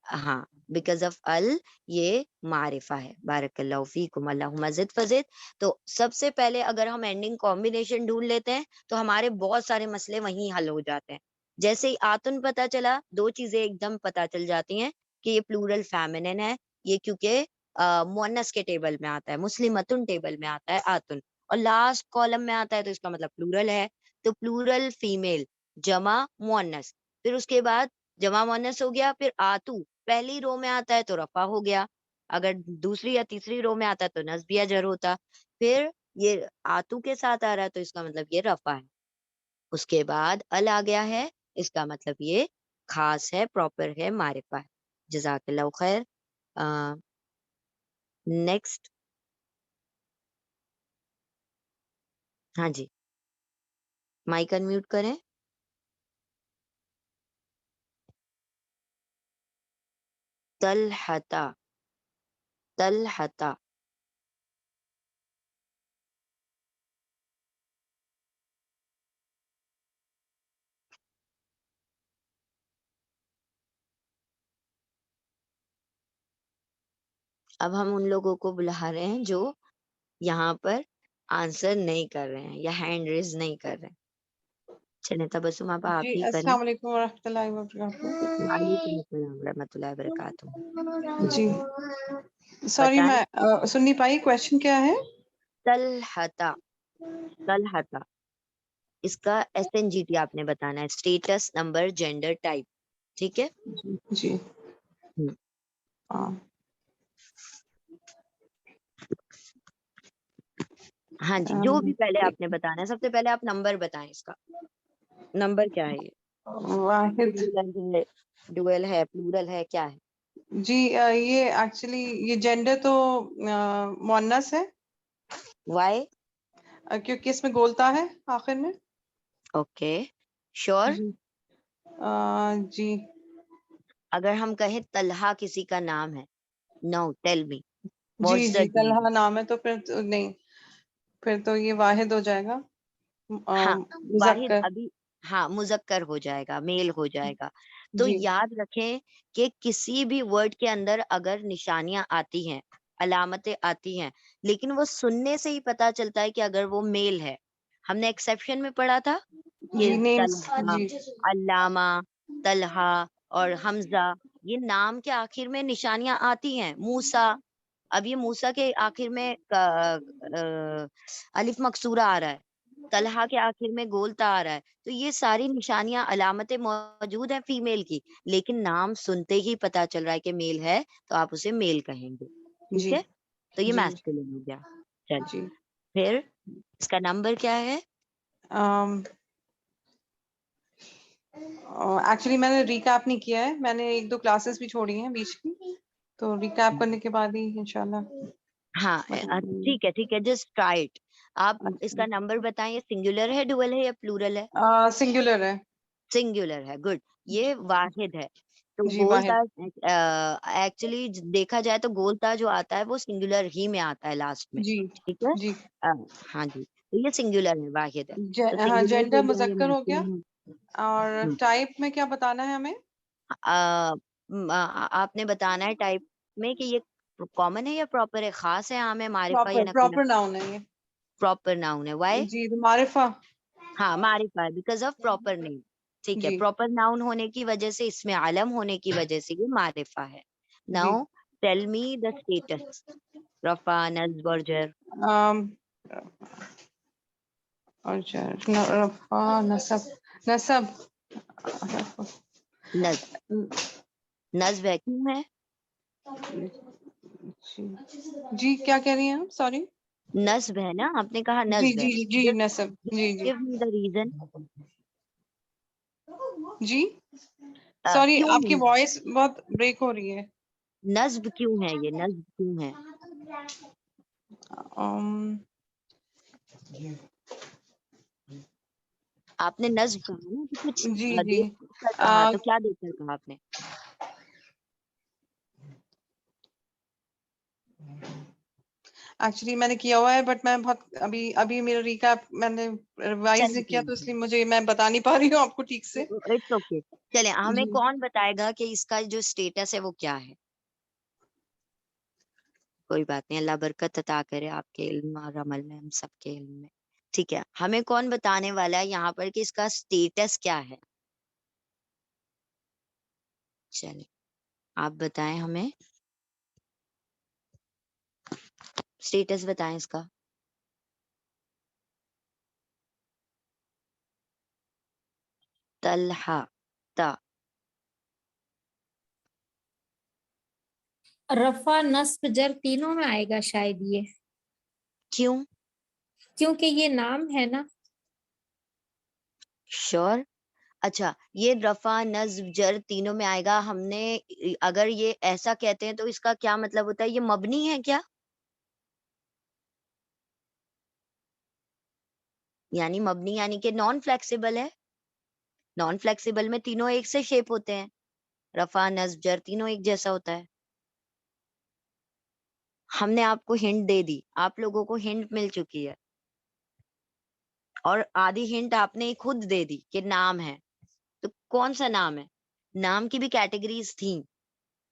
Speaker 1: हाँ, बिकॉज़ ऑफ अल ये मारिफ़ा है। बारकल्लाहु फ़ीकुम, अल्लाहुम्मा ज़िद फ़ज़िद। तो सबसे पहले अगर हम एंडिंग कॉम्बिनेशन ढूँढ लेते हैं, तो हमारे बहुत सारे मसले वहीं हल हो जाते हैं। जैसे ही आतुन पता चला, 2 चीज़ें एकदम पता चल जाती हैं कि ये प्लूरल फ़ेमिनिन है, ये क्योंकि मुअन्नस के टेबल में आता है, मुस्लिमतुन टेबल में आता है आतुन, और लास्ट कॉलम में आता है तो इसका मतलब प्लूरल है। तो प्लूरल फीमेल, जमा मुअन्नस, फिर उसके बाद जमा मुअन्नस हो गया, फिर आतू पहली रो में आता है तो रफ़ा हो गया, अगर दूसरी या तीसरी रो में आता है तो नस्ब या जर होता। फिर ये आतू के साथ आ रहा है तो इसका मतलब ये रफ़ा है। उसके बाद अल आ गया है, इसका मतलब ये ख़ास है, प्रॉपर है, मारिफ़ा है। जज़ाकल्लाहु खैर। अ, नेक्स्ट। हाँ जी, माइक अनम्यूट करें। तलहता, तलहता। अब हम उन लोगों को बुला रहे हैं जो यहाँ पर आंसर नहीं कर रहे हैं या हैंड रेज़ नहीं कर रहे हैं। चलें तबस्सुम अब आप
Speaker 9: जी,
Speaker 1: ही करें।
Speaker 9: अस्सलाम वालेकुम वरहमतुल्लाहि वबरकातुहू।
Speaker 1: वालेकुम अस्सलाम रहमतुल्लाहि बरकातुहू।
Speaker 9: जी, सॉरी
Speaker 1: बताएँ।
Speaker 9: मैं सुन नहीं पाई, क्वेश्चन क्या है?
Speaker 1: तलहता, तलहता, इसका एसएनजीटी आपने बताना है, स्टेटस, नंबर, जेंडर, टाइप। ठीक है?
Speaker 9: जी, जी,
Speaker 1: हुँ।
Speaker 9: हाँ।
Speaker 1: हाँ जी, जो भी पहले आपने बताना है, सबसे पहले आप नंबर बताएं इसका। नंबर क्या है ये?
Speaker 9: वाहिद।
Speaker 1: सिंगुलर है, डुअल है, प्लूरल है, क्या है?
Speaker 9: जी ये एक्चुअली ये जेंडर तो मुअन्नस है
Speaker 1: वाई?
Speaker 9: क्योंकि इसमें गोलता है आखिर में।
Speaker 1: Okay, sure?
Speaker 9: जी जी
Speaker 1: अगर हम कहें तलहा किसी का नाम है, नो टेल मी
Speaker 9: जी
Speaker 1: व्हाट्स द
Speaker 9: जी तलहा नाम है तो फिर तो नहीं, फिर तो ये वाहिद हो जाएगा।
Speaker 1: हाँ, वाहिद
Speaker 9: मुज़क्कर।
Speaker 1: अभी, हाँ मुजक्कर हो जाएगा, मेल हो जाएगा। तो
Speaker 9: जी
Speaker 1: याद रखें कि किसी भी वर्ड के अंदर अगर निशानियां आती हैं, अलामतें आती हैं, लेकिन वो सुनने से ही पता चलता है कि अगर वो मेल है। हमने एक्सेप्शन में पढ़ा था कि
Speaker 9: जी नेम्स
Speaker 1: तलहा,
Speaker 9: जी
Speaker 1: अल्लामा, तलहा और हमजा, ये नाम के आखिर में निशानियां आती हैं। मूसा, अब ये मूसा के आखिर में अलिफ मकसूरा आ रहा है, तलहा के आखिर में गोलता आ रहा है, तो ये सारी निशानियां अलामतें मौजूद हैं फीमेल की, लेकिन नाम सुनते ही पता चल रहा है कि मेल है, तो आप उसे मेल कहेंगे। ठीक
Speaker 9: जी
Speaker 1: है, तो ये
Speaker 9: जी
Speaker 1: मैस्कुलिन हो गया। चलिए,
Speaker 9: जी
Speaker 1: फिर इसका नंबर क्या है?
Speaker 9: एक्चुअली मैंने रिकैप नहीं किया है, मैंने 1-2 क्लासेस भी छोड़ी हैं बीच की, तो रिकैप करने के बाद ही इंशाल्लाह
Speaker 1: हाँ,
Speaker 9: बता दूंगी।
Speaker 1: ठीक है, जस्ट ट्राई इट। आप इसका
Speaker 9: अच्छा
Speaker 1: नंबर बताएं, ये सिंगुलर है, डुअल है या प्लूरल है?
Speaker 9: सिंगुलर है।
Speaker 1: सिंगुलर है, गुड। ये वाहिद है। तो
Speaker 9: जी
Speaker 1: गोलता,
Speaker 9: वाहिद।
Speaker 1: एक्चुअली देखा जाए तो गोलता जो आता है वो सिंगुलर ही में आता है लास्ट में।
Speaker 9: जी
Speaker 1: ठीक है,
Speaker 9: जी
Speaker 1: अ, हाँ जी, तो ये सिंगुलर है, वाहिद है। तो
Speaker 9: हाँ
Speaker 1: सिंगुलर
Speaker 9: जेंडर
Speaker 1: हो गया, ये
Speaker 9: मुज़क्कर हो गया।
Speaker 1: मैस्कुलिन
Speaker 9: और
Speaker 1: है।
Speaker 9: टाइप में क्या बताना है हमें?
Speaker 1: आपने बताना है टाइप में कि ये कॉमन है या प्रॉपर है, खास है, आम है, मारिफा या
Speaker 9: प्रॉपर
Speaker 1: नकीरा?
Speaker 9: प्रॉपर नाउन है ये।
Speaker 1: प्रॉपर नाउन है, वाई?
Speaker 9: जी तो मारिफा।
Speaker 1: हाँ, मारिफा है, बिकॉज ऑफ प्रॉपर नेम। ठीक है,
Speaker 9: जी
Speaker 1: प्रॉपर नाउन होने की वजह से, इसमें आलम होने की वजह से ये मारिफा है।
Speaker 9: जी
Speaker 1: now tell me the status, रफा, नस्ब और जर।
Speaker 9: um, और रफा नसब नसब
Speaker 1: नस्ब, नस्ब है, क्यों है?
Speaker 9: जी जी क्या कह रही हैं आप? सॉरी।
Speaker 1: नस्ब है ना, आपने कहा
Speaker 9: जी
Speaker 1: नस्ब है।
Speaker 9: जी जी
Speaker 1: जस्ट
Speaker 9: नसब जी जी
Speaker 1: गिव मी द रीजन।
Speaker 9: जी सॉरी
Speaker 1: क्यों
Speaker 9: आपकी
Speaker 1: है
Speaker 9: वॉइस बहुत ब्रेक हो रही है।
Speaker 1: नस्ब, क्यों है ये नस्ब, क्यों है?
Speaker 9: um,
Speaker 1: आपने नस्ब कहा ना, तो कुछ
Speaker 9: जी जी
Speaker 1: देख कर कहा, तो क्या देख कर कहा आपने?
Speaker 9: एक्चुअली मैंने किया हुआ है बट मैं बहुत अभी अभी मेरा रिकैप मैंने रिवाइज नहीं किया, तो
Speaker 1: चलिए,
Speaker 9: इसलिए मुझे मैं बता नहीं पा रही हूँ आपको ठीक से।
Speaker 1: It's okay. चले, हमें
Speaker 9: जी
Speaker 1: कौन बताएगा कि इसका जो स्टेटस है वो क्या है? कोई बात नहीं, अल्लाह बरकत अता करे आपके इल्म और अमल में, हम सबके इल्म में। ठीक है, हमें कौन बताने वाला है यहाँ पर कि इसका स्टेटस क्या है? चलिए, आप बताएं हमें, स्टेटस बताएं इसका। तलहा, ता,
Speaker 10: रफा नस्ब जर तीनों में आएगा शायद ये,
Speaker 1: क्यों?
Speaker 10: क्योंकि ये नाम है ना।
Speaker 1: श्योर? अच्छा, ये रफा, नस्ब, जर तीनों में आएगा। हमने अगर ये ऐसा कहते हैं तो इसका क्या मतलब होता है, ये मबनी है क्या? यानी मबनी यानी कि नॉन फ्लेक्सिबल है। नॉन फ्लेक्सिबल में तीनों एक से शेप होते हैं, रफा, नस्ब, जर तीनों एक जैसा होता है। हमने आपको हिंट दे दी, आप लोगों को हिंट मिल चुकी है, और आधी हिंट आपने खुद दे दी कि नाम है। तो कौन सा नाम है? नाम की भी कैटेगरीज थी,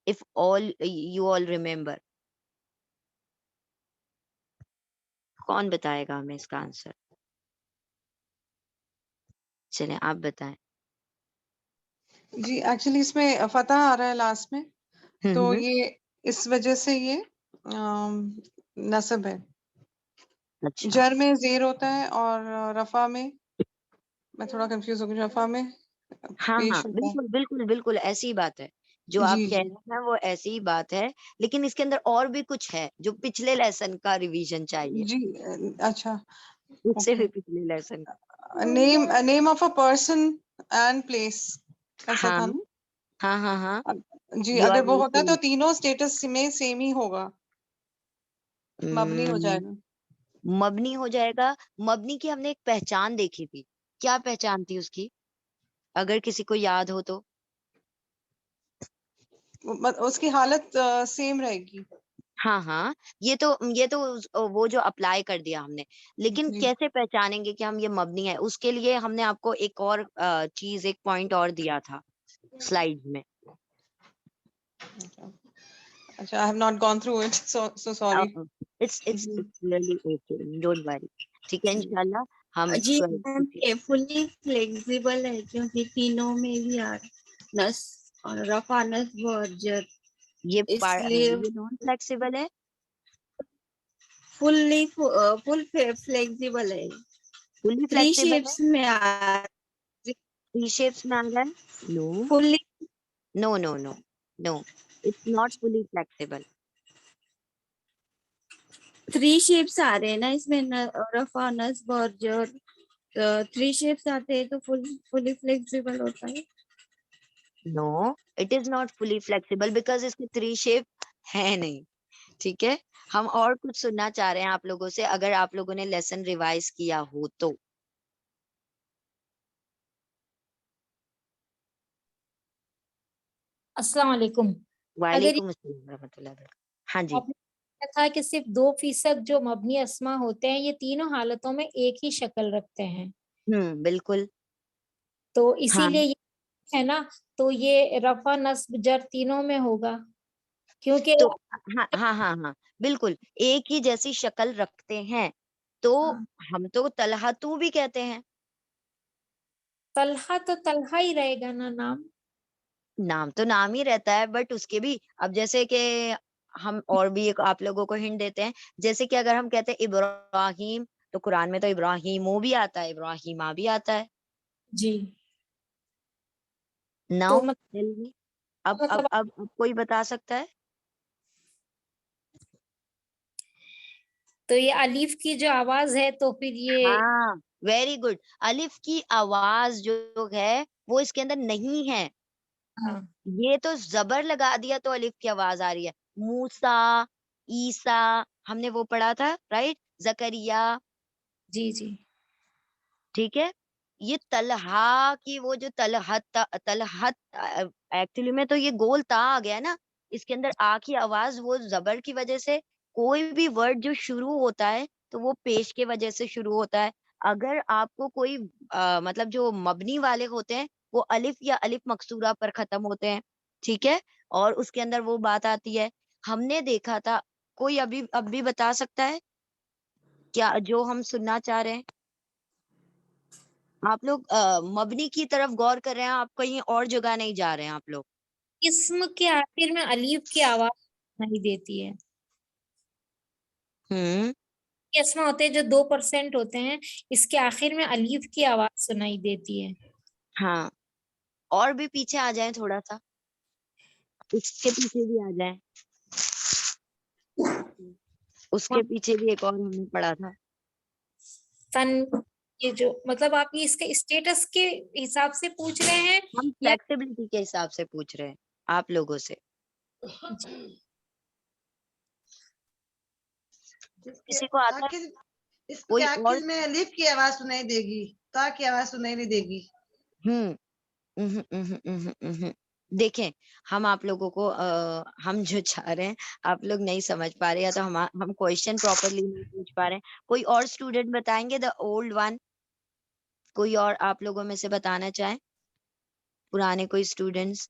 Speaker 1: if all you all remember. कौन बताएगा हमें इसका आंसर? चलें, आप बताएं।
Speaker 9: जी एक्चुअली इसमें फतह आ रहा है लास्ट में, तो
Speaker 1: हम्म,
Speaker 9: ये इस वजह से ये नसब है।
Speaker 1: अच्छा,
Speaker 9: जर में जेर होता है और रफा में मैं थोड़ा कंफ्यूज हो गई, रफा में
Speaker 1: हाँ हाँ,
Speaker 9: पेश होता है।
Speaker 1: बिल्कुल बिल्कुल बिल्कुल, ऐसी ही बात है। जो आप
Speaker 9: जी
Speaker 1: कह
Speaker 9: जी
Speaker 1: रहे हैं वो ऐसी ही बात है, लेकिन इसके अंदर और भी कुछ है जो पिछले लेसन का रिवीजन चाहिए,
Speaker 9: जी। अच्छा,
Speaker 1: उससे
Speaker 9: ओके।
Speaker 1: भी पिछले lesson.
Speaker 9: Name of a person and place, ऐसा
Speaker 1: हाँ
Speaker 9: था ना?
Speaker 1: हाँ हाँ हाँ,
Speaker 9: जी,
Speaker 1: यू आर
Speaker 9: अगर वो
Speaker 1: वेरी
Speaker 9: होता तो तीनों स्टेटस में सेम ही होगा, मबनी हो
Speaker 1: करेक्ट।
Speaker 9: जाएगा।
Speaker 1: मबनी हो जाएगा। मबनी की हमने एक पहचान देखी थी, क्या पहचान थी उसकी, अगर किसी को याद हो तो?
Speaker 9: उसकी हालत सेम रहेगी।
Speaker 1: हाँ हाँ, ये तो वो जो अप्लाई कर दिया हमने, लेकिन
Speaker 9: जी।
Speaker 1: कैसे पहचानेंगे कि हम ये मबनी है, उसके लिए हमने आपको एक और चीज, एक पॉइंट और दिया था स्लाइड में।
Speaker 9: अच्छा, आई have not gone through it, so sorry.
Speaker 1: It's really okay, don't worry. ठीक है, इंशाल्लाह हम
Speaker 8: जी मैम, ये फुल्ली फ्लेक्सिबल है क्योंकि तीनों में भी नस और रफा नस वर्जर,
Speaker 1: ये
Speaker 8: इसलिए
Speaker 1: नॉन फ्लेक्सिबल है।
Speaker 8: फुल फ्लेक्सिबल है।
Speaker 1: फुल्ली
Speaker 8: थ्री
Speaker 1: फ्लेक्सिबल है,
Speaker 8: शेप्स में आ
Speaker 1: थ्री शेप्स में आ रहा है। No
Speaker 8: fully
Speaker 1: no no no no, it's not fully flexible.
Speaker 8: Three shapes आ रहे हैं ना इसमें, रफा नस वर्जर, थ्री शेप्स आते हैं तो फुली फ्लेक्सिबल होता है।
Speaker 1: No, it is not fully flexible because इसके थ्री शेप है नहीं। ठीक है, हम और कुछ सुनना चाह रहे हैं आप लोगों से, अगर आप लोगों ने लेसन रिवाइज किया हो तो।
Speaker 10: अस्सलाम वालेकुम। अगर
Speaker 1: वालेकुम अस्सलाम रहमतुल्लाह वबरकातुहू। हाँ जी।
Speaker 10: आपने कहा था कि सिर्फ 2% जो मबनी अस्मा होते हैं ये तीनों हालतों में एक ही शक्ल रखते हैं,
Speaker 1: बिल्कुल।
Speaker 10: तो
Speaker 1: हाँ
Speaker 10: इसीलिए ये है ना, तो ये रफा नस्ब जर तीनों में होगा क्योंकि
Speaker 1: तो हाँ हाँ हाँ हाँ, बिल्कुल एक ही जैसी शक्ल रखते हैं, तो
Speaker 10: हाँ,
Speaker 1: हम तो तलहा तू भी कहते हैं।
Speaker 10: तलहा तो तलहा ही रहेगा ना नाम।
Speaker 1: नाम तो नाम ही रहता है, बट उसके भी अब जैसे कि हम और भी एक आप लोगों को हिंट देते हैं, जैसे कि अगर हम कहते हैं इब्राहिम, तो कुरान में तो इब्राहिमो भी आता है, इब्राहिमा भी आता है।
Speaker 10: जी, तो
Speaker 1: नाउ टेल मी,
Speaker 10: मतलब
Speaker 1: अब कोई बता सकता है?
Speaker 10: तो ये अलीफ की जो आवाज है तो फिर ये
Speaker 1: हाँ, वेरी गुड। अलिफ की आवाज जो है वो इसके अंदर नहीं है,
Speaker 10: हाँ,
Speaker 1: ये तो जबर लगा दिया तो अलिफ की आवाज आ रही है। मूसा, ईसा, हमने वो पढ़ा था, राइट, जकरिया।
Speaker 10: जी जी
Speaker 1: ठीक है, ये तलहा की वो जो तलहत एक्चुअली में तो ये गोल ता आ गया ना, इसके अंदर आ की आवाज वो जबर की वजह से, कोई भी वर्ड जो शुरू होता है तो वो पेश के वजह से शुरू होता है। अगर आपको कोई मतलब जो मबनी वाले होते हैं वो अलिफ या अलिफ मकसूरा पर खत्म होते हैं, ठीक है, और उसके अंदर वो बात आती है, हमने देखा था। कोई अभी अभी बता सकता है क्या जो हम सुनना चाह रहे हैं? आप लोग मबनी की तरफ गौर कर रहे हैं, आप कहीं और जगह नहीं जा रहे हैं आप लोग।
Speaker 10: इसम के आखिर में अलीफ की आवाज नहीं देती है।
Speaker 1: हम्म
Speaker 10: ये इसमें होते हैं जो 2% होते हैं, इसके आखिर में अलीफ की आवाज सुनाई देती है।
Speaker 1: हाँ, और भी पीछे आ जाएं थोड़ा सा, उसके पीछे भी आ जाएं, उसके पीछे भी एक और हमने पढ़ा था।
Speaker 10: तन, ये जो मतलब आप ये इसके स्टेटस के हिसाब से पूछ रहे हैं
Speaker 1: हम
Speaker 10: या
Speaker 1: फ्लेक्सिबिलिटी के हिसाब से पूछ रहे हैं आप लोगों से।
Speaker 7: इसके
Speaker 1: किसी को आता है?
Speaker 7: आखिर इसके
Speaker 1: कोई और?
Speaker 7: आखिर में अलिफ की आवाज सुनाई देगी, ता की आवाज सुनाई नहीं देगी।
Speaker 1: हम्म उहुं, उहुं, उहुं, उहुं। देखें, हम आप लोगों को हम जो चाह रहे हैं आप लोग नहीं समझ पा रहे, या तो हम क्वेश्चन प्रॉपरली नहीं पूछ पा रहे हैं। कोई और स्टूडेंट बताएंगे, द ओल्ड वन? कोई और आप लोगों में से बताना चाहे, पुराने कोई स्टूडेंट्स?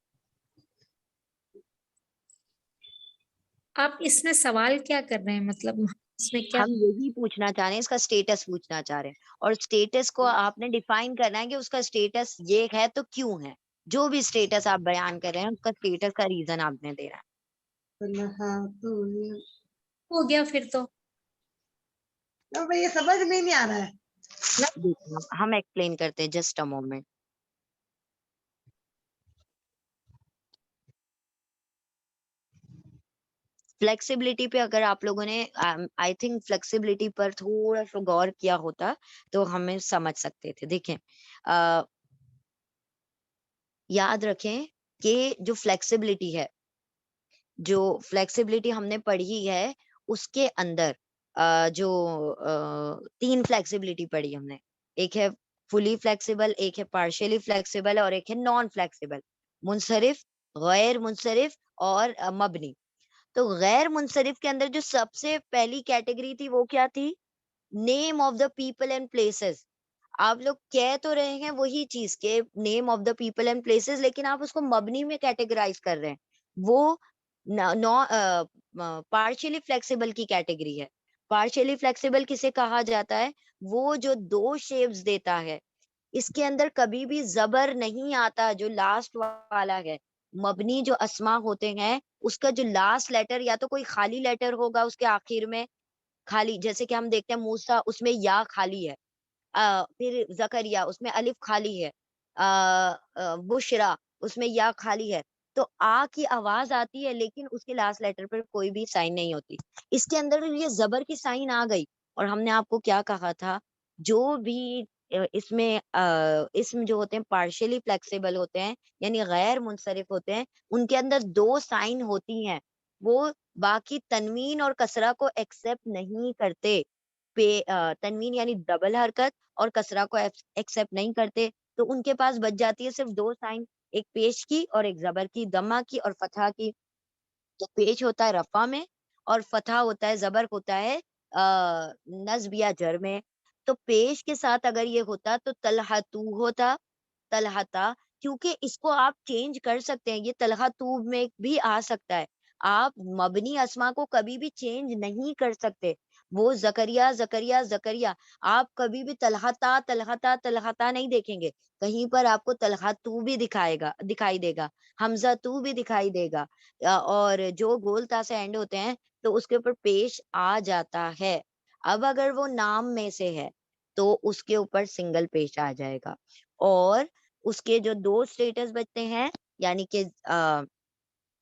Speaker 10: आप इसमें सवाल क्या कर रहे हैं, मतलब इसमें क्या?
Speaker 1: हम यही पूछना चाह रहे हैं, इसका स्टेटस पूछना चाह रहे हैं, और स्टेटस को आपने डिफाइन करना है कि उसका स्टेटस ये है तो क्यों है। जो भी स्टेटस आप बयान कर रहे हैं उसका स्टेटस का रीजन आपने देना है।
Speaker 7: हाँ तो
Speaker 10: हो गया फिर तो
Speaker 7: अब ये समझ में नहीं आ रहा है।
Speaker 10: ना।
Speaker 1: देखिए, हम एक्सप्लेन करते हैं, जस्ट अ मोमेंट। फ्लेक्सिबिलिटी पे अगर आप लोगों ने आई थिंक फ्लेक्सिबिलिटी पर थोड़ा सा गौर किया होता तो हमें समझ सकते थे। देखें, याद रखें कि जो फ्लेक्सिबिलिटी हमने पढ़ी है उसके अंदर जो 3 फ्लेक्सिबिलिटी पढ़ी हमने। एक है फुली फ्लेक्सिबल, एक है पार्शियली फ्लेक्सिबल और एक है नॉन फ्लेक्सिबल, मुनसरिफ, गैर मुनसरिफ और मबनी। तो गैर मुनसरिफ के अंदर जो सबसे पहली कैटेगरी थी वो क्या थी? Name of the people and places. आप लोग कह तो रहे हैं वही चीज के name of the people and places, लेकिन आप उसको मबनी में कैटेगराइज कर रहे हैं। वो पार्शियली फ्लेक्सिबल की कैटेगरी है। पार्शियली फ्लेक्सिबल किसे कहा जाता है? वो जो 2 शेप्स देता है, इसके अंदर कभी भी जबर नहीं आता, जो लास्ट वाला है। मबनी जो अस्मा होते हैं उसका जो लास्ट लेटर या तो कोई खाली लेटर होगा उसके आखिर में, खाली, जैसे कि हम देखते हैं मूसा उसमें या खाली है, फिर जकरिया उसमें अलिफ खाली है, बुशरा उसमें या खाली है। तो आ की आवाज आती है लेकिन उसके लास्ट लेटर पर कोई भी साइन नहीं होती। इसके अंदर ये जबर की साइन आ गई। और हमने आपको क्या कहा था? जो भी इसमें इसम जो होते हैं पार्शियली फ्लेक्सिबल होते हैं यानी गैर मुनसरिफ होते हैं, उनके अंदर 2 साइन होती हैं। वो बाकी तनवीन और कसरा को एक्सेप्ट नहीं करते। तनवीन यानी डबल हरकत और कसरा को एक्सेप्ट नहीं करते। तो उनके पास बच जाती है सिर्फ 2 साइन, एक पेश की और एक जबर की, दम्मा की और फतहा की। तो पेश होता है रफा में और फतहा होता है, जबर होता है नस्ब या जर में। तो पेश के साथ अगर ये होता तो तलहतू होता, तलहता, क्योंकि इसको आप चेंज कर सकते हैं, ये तलहतू में भी आ सकता है। आप मबनी अस्मा को कभी भी चेंज नहीं कर सकते। वो जकरिया जकरिया जकरिया, आप कभी भी तलहता तलहता तलहता नहीं देखेंगे। कहीं पर आपको तलहतू भी दिखाई देगा, हमजा तू भी दिखाई देगा। और जो गोलता से एंड होते हैं तो उसके ऊपर पेश आ जाता है। अब अगर वो नाम में से है तो उसके ऊपर सिंगल पेश आ जाएगा। और उसके जो 2 स्टेटस बचते हैं यानी कि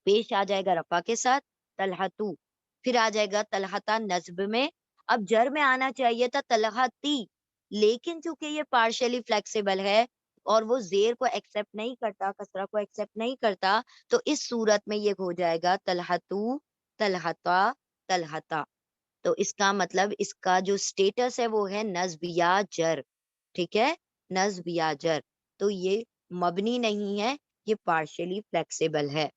Speaker 1: पेश आ जाएगा रफा के साथ तलहतू, फिर आ जाएगा तलहता नस्ब में। अब जर में आना चाहिए था तलहती, लेकिन चूंकि ये पार्शियली फ्लेक्सिबल है और वो जेर को एक्सेप्ट नहीं करता, कसरा को एक्सेप्ट नहीं करता, तो इस सूरत में ये हो जाएगा तलहतू तलहता तलहता। तो इसका मतलब इसका जो स्टेटस है वो है नस्ब या जर। ठीक है, नस्ब या जर। तो ये मबनी नहीं है, ये पार्शियली फ्लेक्सिबल है।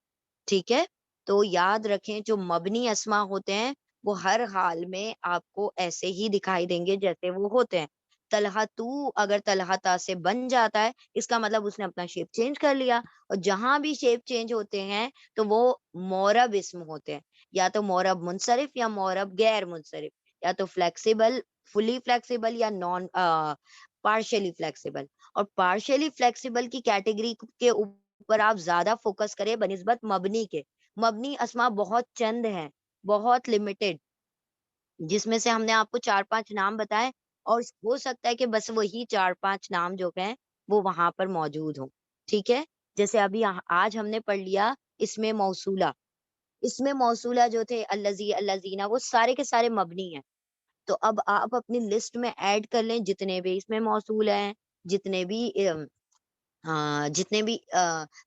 Speaker 1: ठीक है, तो याद रखें जो मबनी अस्मा होते हैं वो हर हाल में आपको ऐसे ही दिखाई देंगे जैसे वो होते हैं। तलहतू अगर तलहता से बन जाता है इसका मतलब उसने अपना शेप चेंज कर लिया। और जहां भी शेप चेंज होते हैं तो वो मोरब इस्म होते हैं, या तो मोरब मुनसरिफ या मोरब गैर मुनसरिफ, या तो फ्लेक्सिबल फुली फ्लेक्सिबल या नॉन पार्शियली फ्लेक्सिबल। और पार्शियली फ्लेक्सिबल की कैटेगरी के ऊपर आप ज्यादा फोकस करें बनिस्बत मबनी के। मबनी अस्मा बहुत चंद हैं, बहुत लिमिटेड, जिसमें से हमने आपको 4-5 नाम बताए और हो सकता है कि बस वही 4-5 नाम जो हैं वो वहां पर मौजूद हों। ठीक है, जैसे अभी आज हमने पढ़ लिया इसमें मौसूला। इसमें मौसूला जो थे अल्लजी अल्लजीना वो सारे के सारे मबनी हैं। तो अब आप अपनी लिस्ट में ऐड कर लें जितने भी इसमें मौसूल हैं, जितने भी हाँ, जितने भी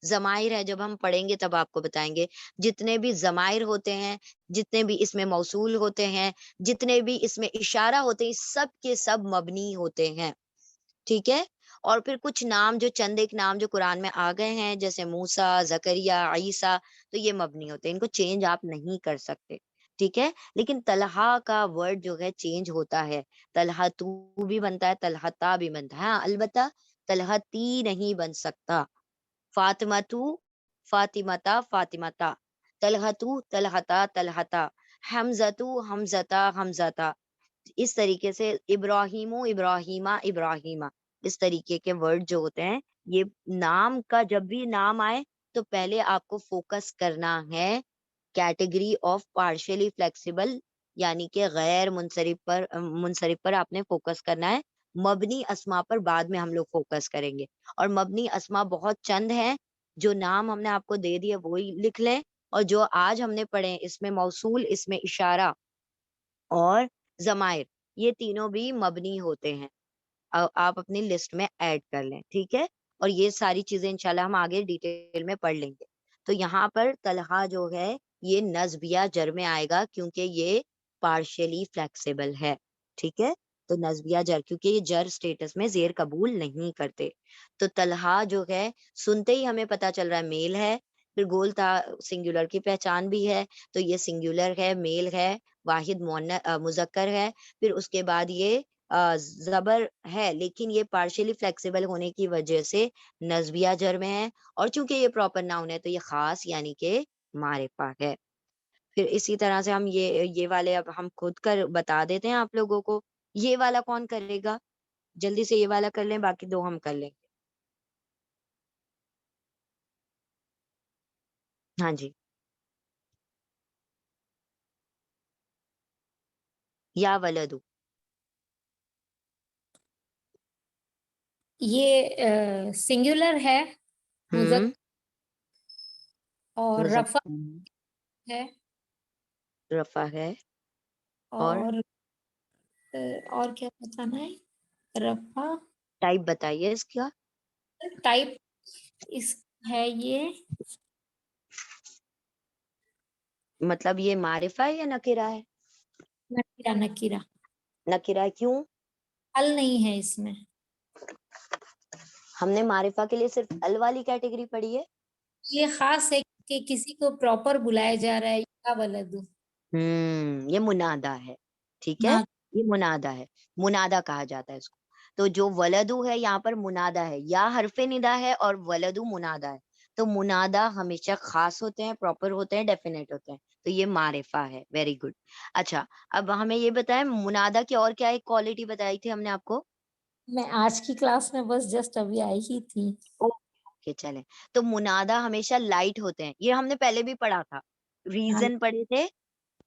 Speaker 1: ज़माइर हैं जब हम पढ़ेंगे तब आपको बताएँगे। जितने भी ज़माइर होते हैं, जितने भी इसमें मौसूल होते हैं, जितने भी इसमें इशारा होते हैं, सब के सब मबनी होते हैं। ठीक है? और फिर कुछ नाम जो चंद एक नाम जो कुरान में आ गए हैं जैसे मूसा, ज़करिया, ईसा, तो ये मबनी होते हैं। इनको चेंज आप नहीं कर सकते। ठीक है? लेकिन तलहा का वर्ड जो है चेंज होता है। तलहतू भी बनता है, तलहता भी बनता है। हाँ, अलबत्ता तलहती नहीं बन सकता। फातिमतू, फातिमता, फातिमता। तलहतू, तलहता, तलहता। हमज़तू, हमज़ता, हमज़ता। इस तरीके से इब्राहीमो, इब्राहीमा, इब्राहीमा। इस तरीके के वर्ड जो होते हैं, ये नाम का जब भी नाम आए तो पहले आपको फोकस करना है कैटेगरी ऑफ पार्शियली फ्लेक्सिबल यानी कि गैर मुनसरिफ पर आपने फोकस करना है। मबनी अस्मा पर बाद में हम लोग फोकस करेंगे। और मबनी अस्मा बहुत चंद हैं, जो नाम हमने आपको दे दिए वो ही लिख लें और जो आज हमने पढ़े हैं, इसमें मौसूल, इसमें इशारा और जमायर, ये तीनों भी मबनी होते हैं। आप अपनी लिस्ट में ऐड कर लें, ठीक है। और ये सारी चीजें इंशाल्लाह हम आगे डिटेल में पढ़ लेंगे। तो यहाँ पर तलहा जो है ये नस्बिया जर में आएगा क्योंकि ये पार्शियली फ्लेक्सिबल है, ठीक है। तो नस्बिया जर, क्योंकि ये जर स्टेटस में जेर कबूल नहीं करते। तो तलहा जो है सुनते ही हमें पता चल रहा है मेल है, फिर गोल था सिंगुलर की पहचान भी है, तो ये सिंगुलर है, मेल है, वाहिद मुजक्कर है। फिर उसके बाद ये जबर है, लेकिन ये पार्शियली फ्लेक्सिबल होने की वजह से नस्बिया जर में है, और चूंकि ये प्रॉपर नाउन है तो ये खास यानी कि मारिफा है। फिर इसी तरह से हम ये वाले अब हम खुद कर बता देते हैं आप लोगों को। ये वाला कौन करेगा? जल्दी से ये वाला कर लें, बाकी दो हम कर लेंगे। हाँ जी, या वलदू।
Speaker 10: ये सिंगुलर है, मुजक्कर और रफा है,
Speaker 1: रफा है और
Speaker 10: और क्या बताना है? रफा
Speaker 1: टाइप बताइए इसका।
Speaker 10: टाइप इस है ये,
Speaker 1: मतलब ये मारिफा है या नकिरा है?
Speaker 10: नकीरा नकीरा,
Speaker 1: नकिरा है, क्यों?
Speaker 10: अल नहीं है इसमें।
Speaker 1: हमने मारिफा के लिए सिर्फ अल वाली कैटेगरी पढ़ी है।
Speaker 10: ये खास है कि किसी को प्रॉपर बुलाया जा रहा है, या वलदू।
Speaker 1: ये मुनादा है, ठीक है।
Speaker 10: ना
Speaker 1: ये मुनादा है, मुनादा कहा जाता है इसको। तो जो वलदू है यहाँ पर मुनादा है, या हरफे निदा है और वलदू मुनादा है। तो मुनादा हमेशा खास होते हैं, प्रॉपर होते हैं, डेफिनेट होते हैं। तो ये मारिफा है, वेरी गुड। अच्छा, अब हमें ये बताएं मुनादा की और क्या एक क्वालिटी बताई थी हमने आपको?
Speaker 10: मैं आज की क्लास में बस जस्ट अभी आई ही थी।
Speaker 1: ओके चले। तो मुनादा हमेशा लाइट होते हैं, ये हमने पहले भी पढ़ा था, रीजन पढ़े थे,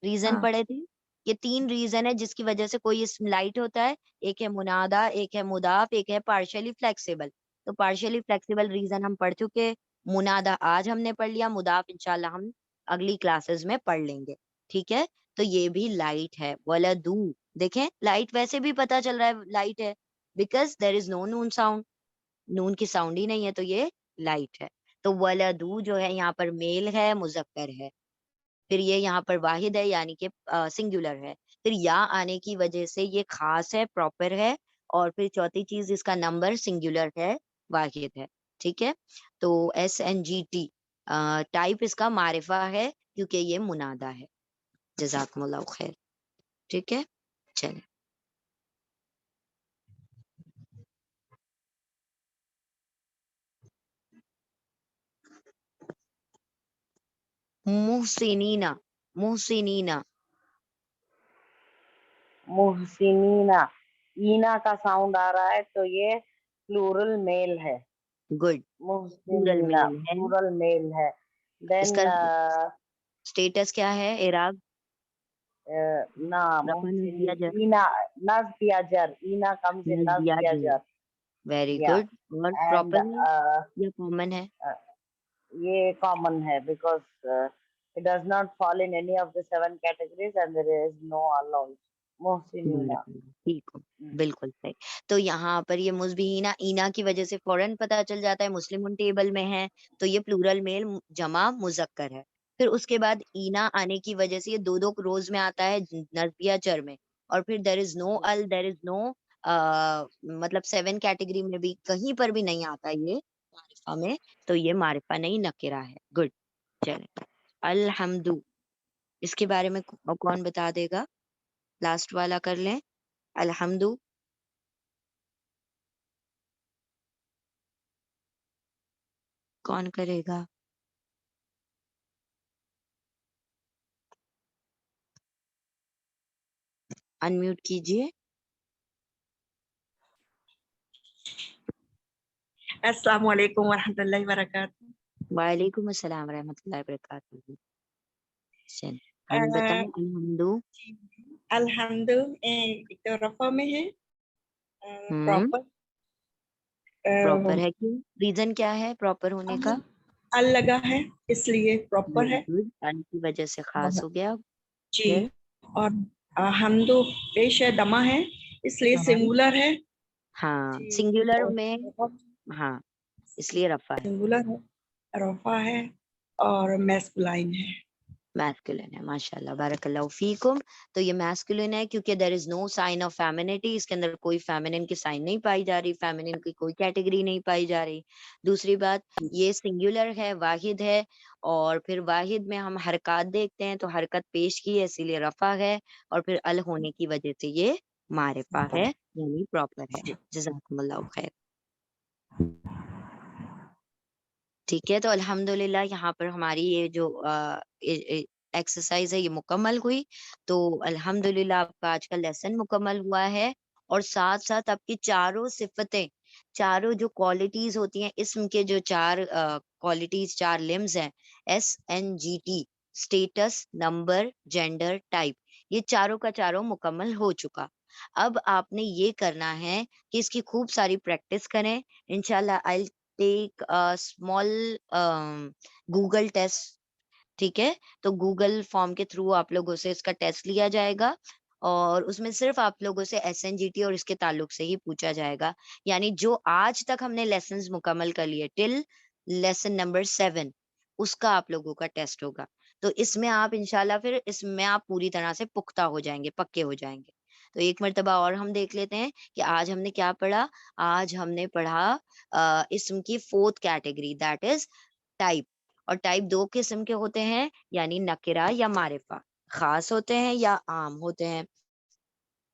Speaker 1: रीजन पढ़े थे। ये 3 रीजन है जिसकी वजह से कोई इस लाइट होता है। एक है मुनादा, एक है मुदाफ, एक है पार्शियली फ्लेक्सिबल। तो पार्शियली फ्लेक्सिबल रीजन हम पढ़ चुके, मुनादा आज हमने पढ़ लिया, मुदाफ इंशाल्लाह हम अगली क्लासेस में पढ़ लेंगे, ठीक है। तो ये भी लाइट है, वलदू। देखें लाइट वैसे भी पता चल रहा है लाइट है, बिकॉज देर इज नो नून साउंड, नून की साउंड ही नहीं है, तो ये लाइट है। तो वलदू जो है यहाँ पर मेल है, मुजक्कर है। फिर ये यहाँ पर वाहिद है यानी कि सिंगुलर है। फिर या आने की वजह से ये खास है, प्रॉपर है। और फिर चौथी चीज इसका नंबर सिंगुलर है, वाहिद है, ठीक है। तो SNGT टाइप इसका मारिफा है क्योंकि ये मुनादा है। जज़ाकुमुल्लाह खैर, ठीक है। चले मुहसिनीना, मुहसिनीना,
Speaker 3: मुहसिनीना, ईना का साउंड आ रहा है तो ये प्लूरल मेल है।
Speaker 1: गुड, प्लूरल
Speaker 3: मुहसिनीना
Speaker 1: मेल है।
Speaker 3: प्लूरल मेल है। देन
Speaker 1: इसका स्टेटस क्या है? इराब
Speaker 3: ना
Speaker 1: रफा नस्बिया जर,
Speaker 3: ईना नस्बिया जर, ईना कम्स इन
Speaker 1: नस्बिया
Speaker 3: नस्बिया
Speaker 1: जर,
Speaker 3: जर।
Speaker 1: वेरी
Speaker 3: या
Speaker 1: गुड। और
Speaker 3: एंड
Speaker 1: प्रॉपर है या कॉमन है?
Speaker 3: ये कॉमन है because it does not fall in any of the 7 categories and there is no allowance. मुहसिनीना।
Speaker 1: ठीक हो, बिल्कुल सही। तो यहाँ पर ये मुस्बिहीना ईना की वजह से फौरन पता चल जाता है मुस्लिम टेबल में है, तो ये प्लूरल मेल जमा मुजक्कर है। फिर उसके बाद ईना आने की वजह से ये दो दो रोज में आता है नस्बिया जर में। और फिर देर इज नो अल, देर इज नो मतलब 7 कैटेगरी में भी कहीं पर भी नहीं आता ये मारिफा में, तो ये मारिफा नहीं नकिरा है। गुड, चले अल्हम्दु, इसके बारे में कौन बता देगा? लास्ट वाला कर लें, अल्हम्दु। कौन करेगा? अनम्यूट कीजिए।
Speaker 11: अस्सलाम वालेकुम वरहमतुल्लाहि वबरकातुहू।
Speaker 1: वालेकुम अस्सलाम रहमतुल्लाहि वबरकातुहू। हम बताएं अल्हम्दु।
Speaker 11: अल्हम्दु एक तो रफा में है,
Speaker 1: हम्म,
Speaker 11: प्रॉपर
Speaker 1: प्रॉपर है, क्यों? रीजन क्या है प्रॉपर होने का?
Speaker 11: अल लगा है इसलिए प्रॉपर
Speaker 1: वेरी
Speaker 11: है।
Speaker 1: गुड, अल की वजह से खास हो गया।
Speaker 11: जी,
Speaker 1: फिर
Speaker 11: और हमदो पेश है दमा है इसलिए सिंगुलर है।
Speaker 1: हाँ,
Speaker 11: जी,
Speaker 1: सिंगुलर
Speaker 11: और
Speaker 1: में हाँ, इसलिए रफा है,
Speaker 11: सिंगुलर है, रफा है और मैस्कुलाइन है।
Speaker 1: मैस्कुलिन है। माशाल्लाह, बारकल्लाहु फीकुम। तो ये मैस्कुलिन है क्योंकि there is no sign of femininity, इसके अंदर कोई फेमिनिन की साइन नहीं पाई जा रही, फेमिनिन की कोई कैटेगरी नहीं पाई जा रही। दूसरी बात, ये सिंगुलर है, वाहिद है, और फिर वाहिद में हम हरकत देखते हैं तो हरकत पेश की है इसीलिए रफा है, और फिर अल होने की वजह से ये मारिफा है, यानी प्रॉपर है। जज़ाकुमुल्लाहु खैर। ठीक है, तो अल्हम्दुलिल्लाह यहाँ पर हमारी ये जो एक्सरसाइज है ये मुकम्मल हुई। तो अल्हम्दुलिल्लाह आपका आज का लेसन मुकम्मल हुआ है, और साथ साथ आपकी चारों सिफतें, चारों जो क्वालिटीज होती हैं, इस्म के जो चार क्वालिटीज, चार लिम्स हैं, SNGT, status, number, gender, type, ये चारों का चारों मुकम्मल हो चुका। अब आपने ये करना है कि इसकी खूब सारी प्रैक्टिस करें। इंशाल्लाह I take a small Google test. ठीक है, तो गूगल फॉर्म के थ्रू आप लोगों से इसका टेस्ट लिया जाएगा, और उसमें सिर्फ आप लोगों से SNGT और इसके ताल्लुक से ही पूछा जाएगा। यानी जो आज तक हमने लेसन्स मुकम्मल कर लिए टिल लेसन नंबर 7, उसका आप लोगों का टेस्ट होगा। तो इसमें आप इंशाल्लाह फिर इसमें आप पूरी तरह से पुख्ता हो जाएंगे, पक्के हो जाएंगे। तो एक मर्तबा और हम देख लेते हैं कि आज हमने क्या पढ़ा। आज हमने पढ़ा इस्म की 4th category, that is type. और टाइप 2 किस्म के होते हैं, यानी नकिरा या मारिफा, खास होते हैं या आम होते हैं।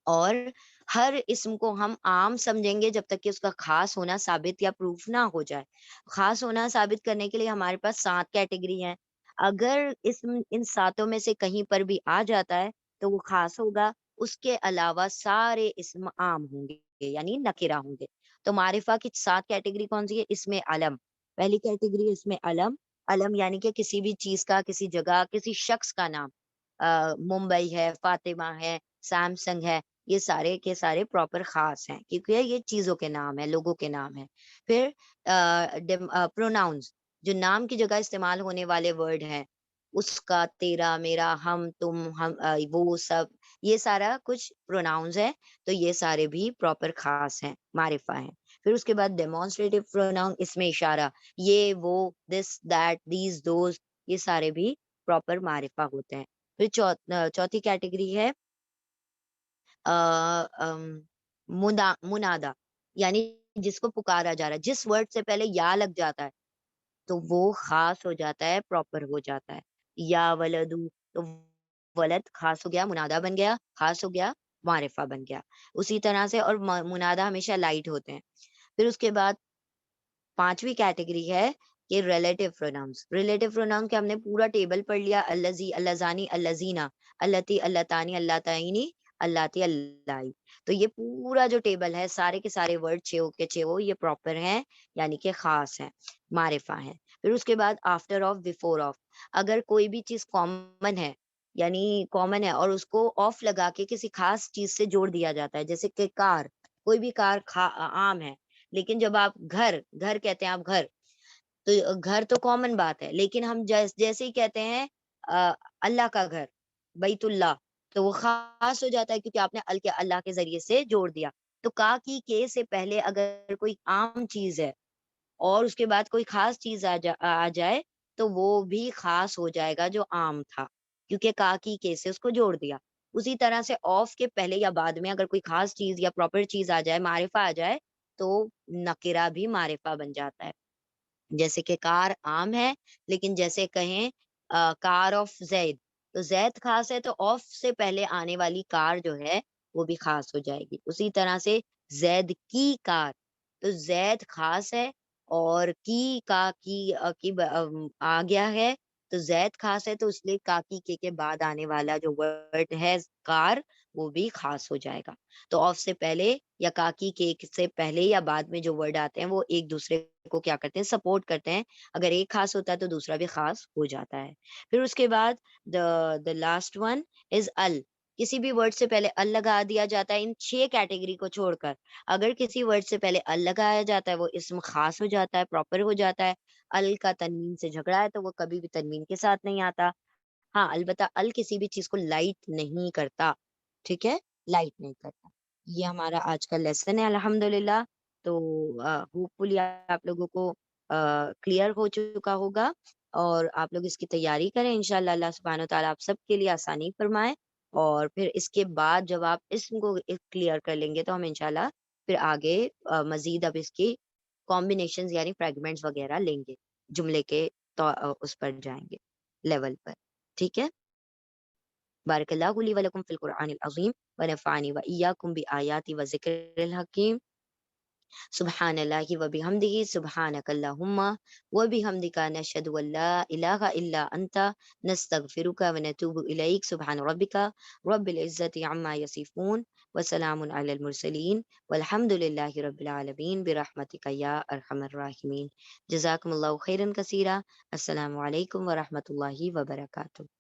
Speaker 1: और हर इस्म को हम आम समझेंगे जब तक कि उसका खास होना साबित या प्रूफ ना हो जाए। खास होना साबित करने के लिए हमारे पास 7 कैटेगरी हैं। अगर इस्म इन सातों में से कहीं पर भी आ जाता है तो वो खास होगा, उसके अलावा सारे इस्म आम होंगे, यानी नकिरा होंगे। तो मारिफा की 7 कैटेगरी कौन सी है? इसमें अलम, पहली कैटेगरी इसमें अलम। अलम यानी कि किसी भी चीज का, किसी जगह, किसी शख्स का नाम। मुंबई है, फातिमा है, सैमसंग है, ये सारे के सारे प्रॉपर खास हैं क्योंकि ये चीजों के नाम है, लोगों के नाम है। फिर प्रोनाउंस, जो नाम की जगह इस्तेमाल होने वाले वर्ड हैं, उसका, तेरा, मेरा, हम, तुम, वो सब, ये सारा कुछ प्रोनाउंस है। तो ये सारे भी प्रॉपर खास हैं, मारिफा हैं। फिर उसके बाद डेमोन्स्ट्रेटिव प्रोनाउन, इसमें इशारा, ये, वो, दिस, दैट, दीज, दोज, ये सारे भी प्रॉपर मारिफा होते हैं। फिर चौथी कैटेगरी है अ, मुनादा, यानी जिसको पुकारा जा रहा है, जिस वर्ड से पहले या लग जाता है तो वो खास हो जाता है, प्रॉपर हो जाता है। या वलदू, तो वलद खास हो गया, मुनादा बन गया, खास हो गया, मारिफा बन गया। उसी तरह से, और मुनादा हमेशा लाइट होते हैं। फिर उसके बाद पांचवी कैटेगरी है कि रिलेटिव प्रोनाउंस। रिलेटिव प्रोनाउन के हमने पूरा टेबल पढ़ लिया, अल्लजी, अल्लजानी, अल्लजीना, अल्लती, अल्लतानी, अल्लाताइनी, अल्लाती, अल्लाई। तो ये पूरा जो टेबल है, सारे के सारे वर्ड छे के छे ये प्रॉपर हैं, यानी कि खास हैं, मारिफा हैं। फिर उसके बाद आफ्टर ऑफ, बिफोर ऑफ, अगर कोई भी चीज कॉमन है, यानी कॉमन है और उसको ऑफ लगा के किसी खास चीज से जोड़ दिया जाता है, जैसे कि कार, कोई भी कार आम है, लेकिन जब आप घर, घर कहते हैं आप घर, तो घर तो कॉमन बात है, लेकिन हम जैसे ही कहते हैं अल्लाह का घर, बैतुल्लाह, तो वो खास हो जाता है क्योंकि आपने अल के अल्लाह के जरिए से जोड़ दिया। तो का की के से पहले अगर कोई आम चीज है और उसके बाद कोई खास चीज आ जाए तो वो भी खास हो जाएगा जो आम था, क्योंकि का की के से उसको जोड़ दिया। उसी तरह से ऑफ के पहले या बाद में अगर कोई खास चीज या प्रॉपर चीज आ जाए, मारिफा आ जाए, तो नकिरा भी मारिफा बन जाता है। जैसे कि कार आम है, लेकिन जैसे कहें कार ऑफ जैद, तो जैद खास है तो ऑफ से पहले आने वाली कार जो है वो भी खास हो जाएगी। उसी तरह से जैद की कार, तो जैद खास है और की का आ गया है, तो जैद खास है तो इसलिए काकी के बाद आने वाला जो वर्ड है कार, वो भी खास हो जाएगा। तो ऑफ से पहले या काकी के से पहले या बाद में जो वर्ड आते हैं वो एक दूसरे को क्या करते हैं, सपोर्ट करते हैं। अगर एक खास होता है तो दूसरा भी खास हो जाता है। फिर उसके बाद the last one is all, किसी भी वर्ड से पहले अल लगा दिया जाता है इन 6 कैटेगरी को छोड़कर। अगर किसी वर्ड से पहले अल लगाया जाता है वो इस्म खास हो जाता है, प्रॉपर हो जाता है। अल का तनवीन से झगड़ा है तो वो कभी भी तनवीन के साथ नहीं आता। हाँ, अलबत्ता अल किसी भी चीज़ को लाइट नहीं करता, ठीक है? लाइट नहीं करता। ये हमारा आज का लेसन है अल्हम्दुलिल्लाह। तो होपफुली आप लोगों को क्लियर हो चुका होगा और आप लोग इसकी तैयारी करें। इंशाअल्लाह अल्लाह सुब्हानहू व तआला आप सबके लिए आसानी फरमाए और फिर इसके बाद जब आप इस्म को क्लियर कर लेंगे तो हम इंशाअल्लाह फिर आगे मज़ीद अब इसकी कॉम्बिनेशंस यानी फ्रैगमेंट्स वगैरह लेंगे। जुमले के उस पर जाएँगे, लेवल पर। ठीक है? बारकल्लाहु ली व लकुम फिल कुरआनिल अज़ीम व नफ़अनी व इय्याकुम बिआयाति व ज़िक्रिल हकीम। सुब्हानल्लाहि व बिहम्दिही सुब्हानकल्लाहुम्मा व बिहम्दिका नशहदु अन ला इलाहा इल्ला अंता नस्तगफिरुका व नतूबु इलैक। सुब्हान रब्बिका रब्बिल इज़्ज़ति अम्मा यसिफून व सलामुन अलल मुरसलीन वल्हम्दुलिल्लाहि रब्बिल आलमीन बिरहमतिका या अरहमर राहिमीन। जज़ाकुमुल्लाहु खैरन कसीरा। अस्सलामु अलैकुम व रहमतुल्लाहि व बरकातुहू।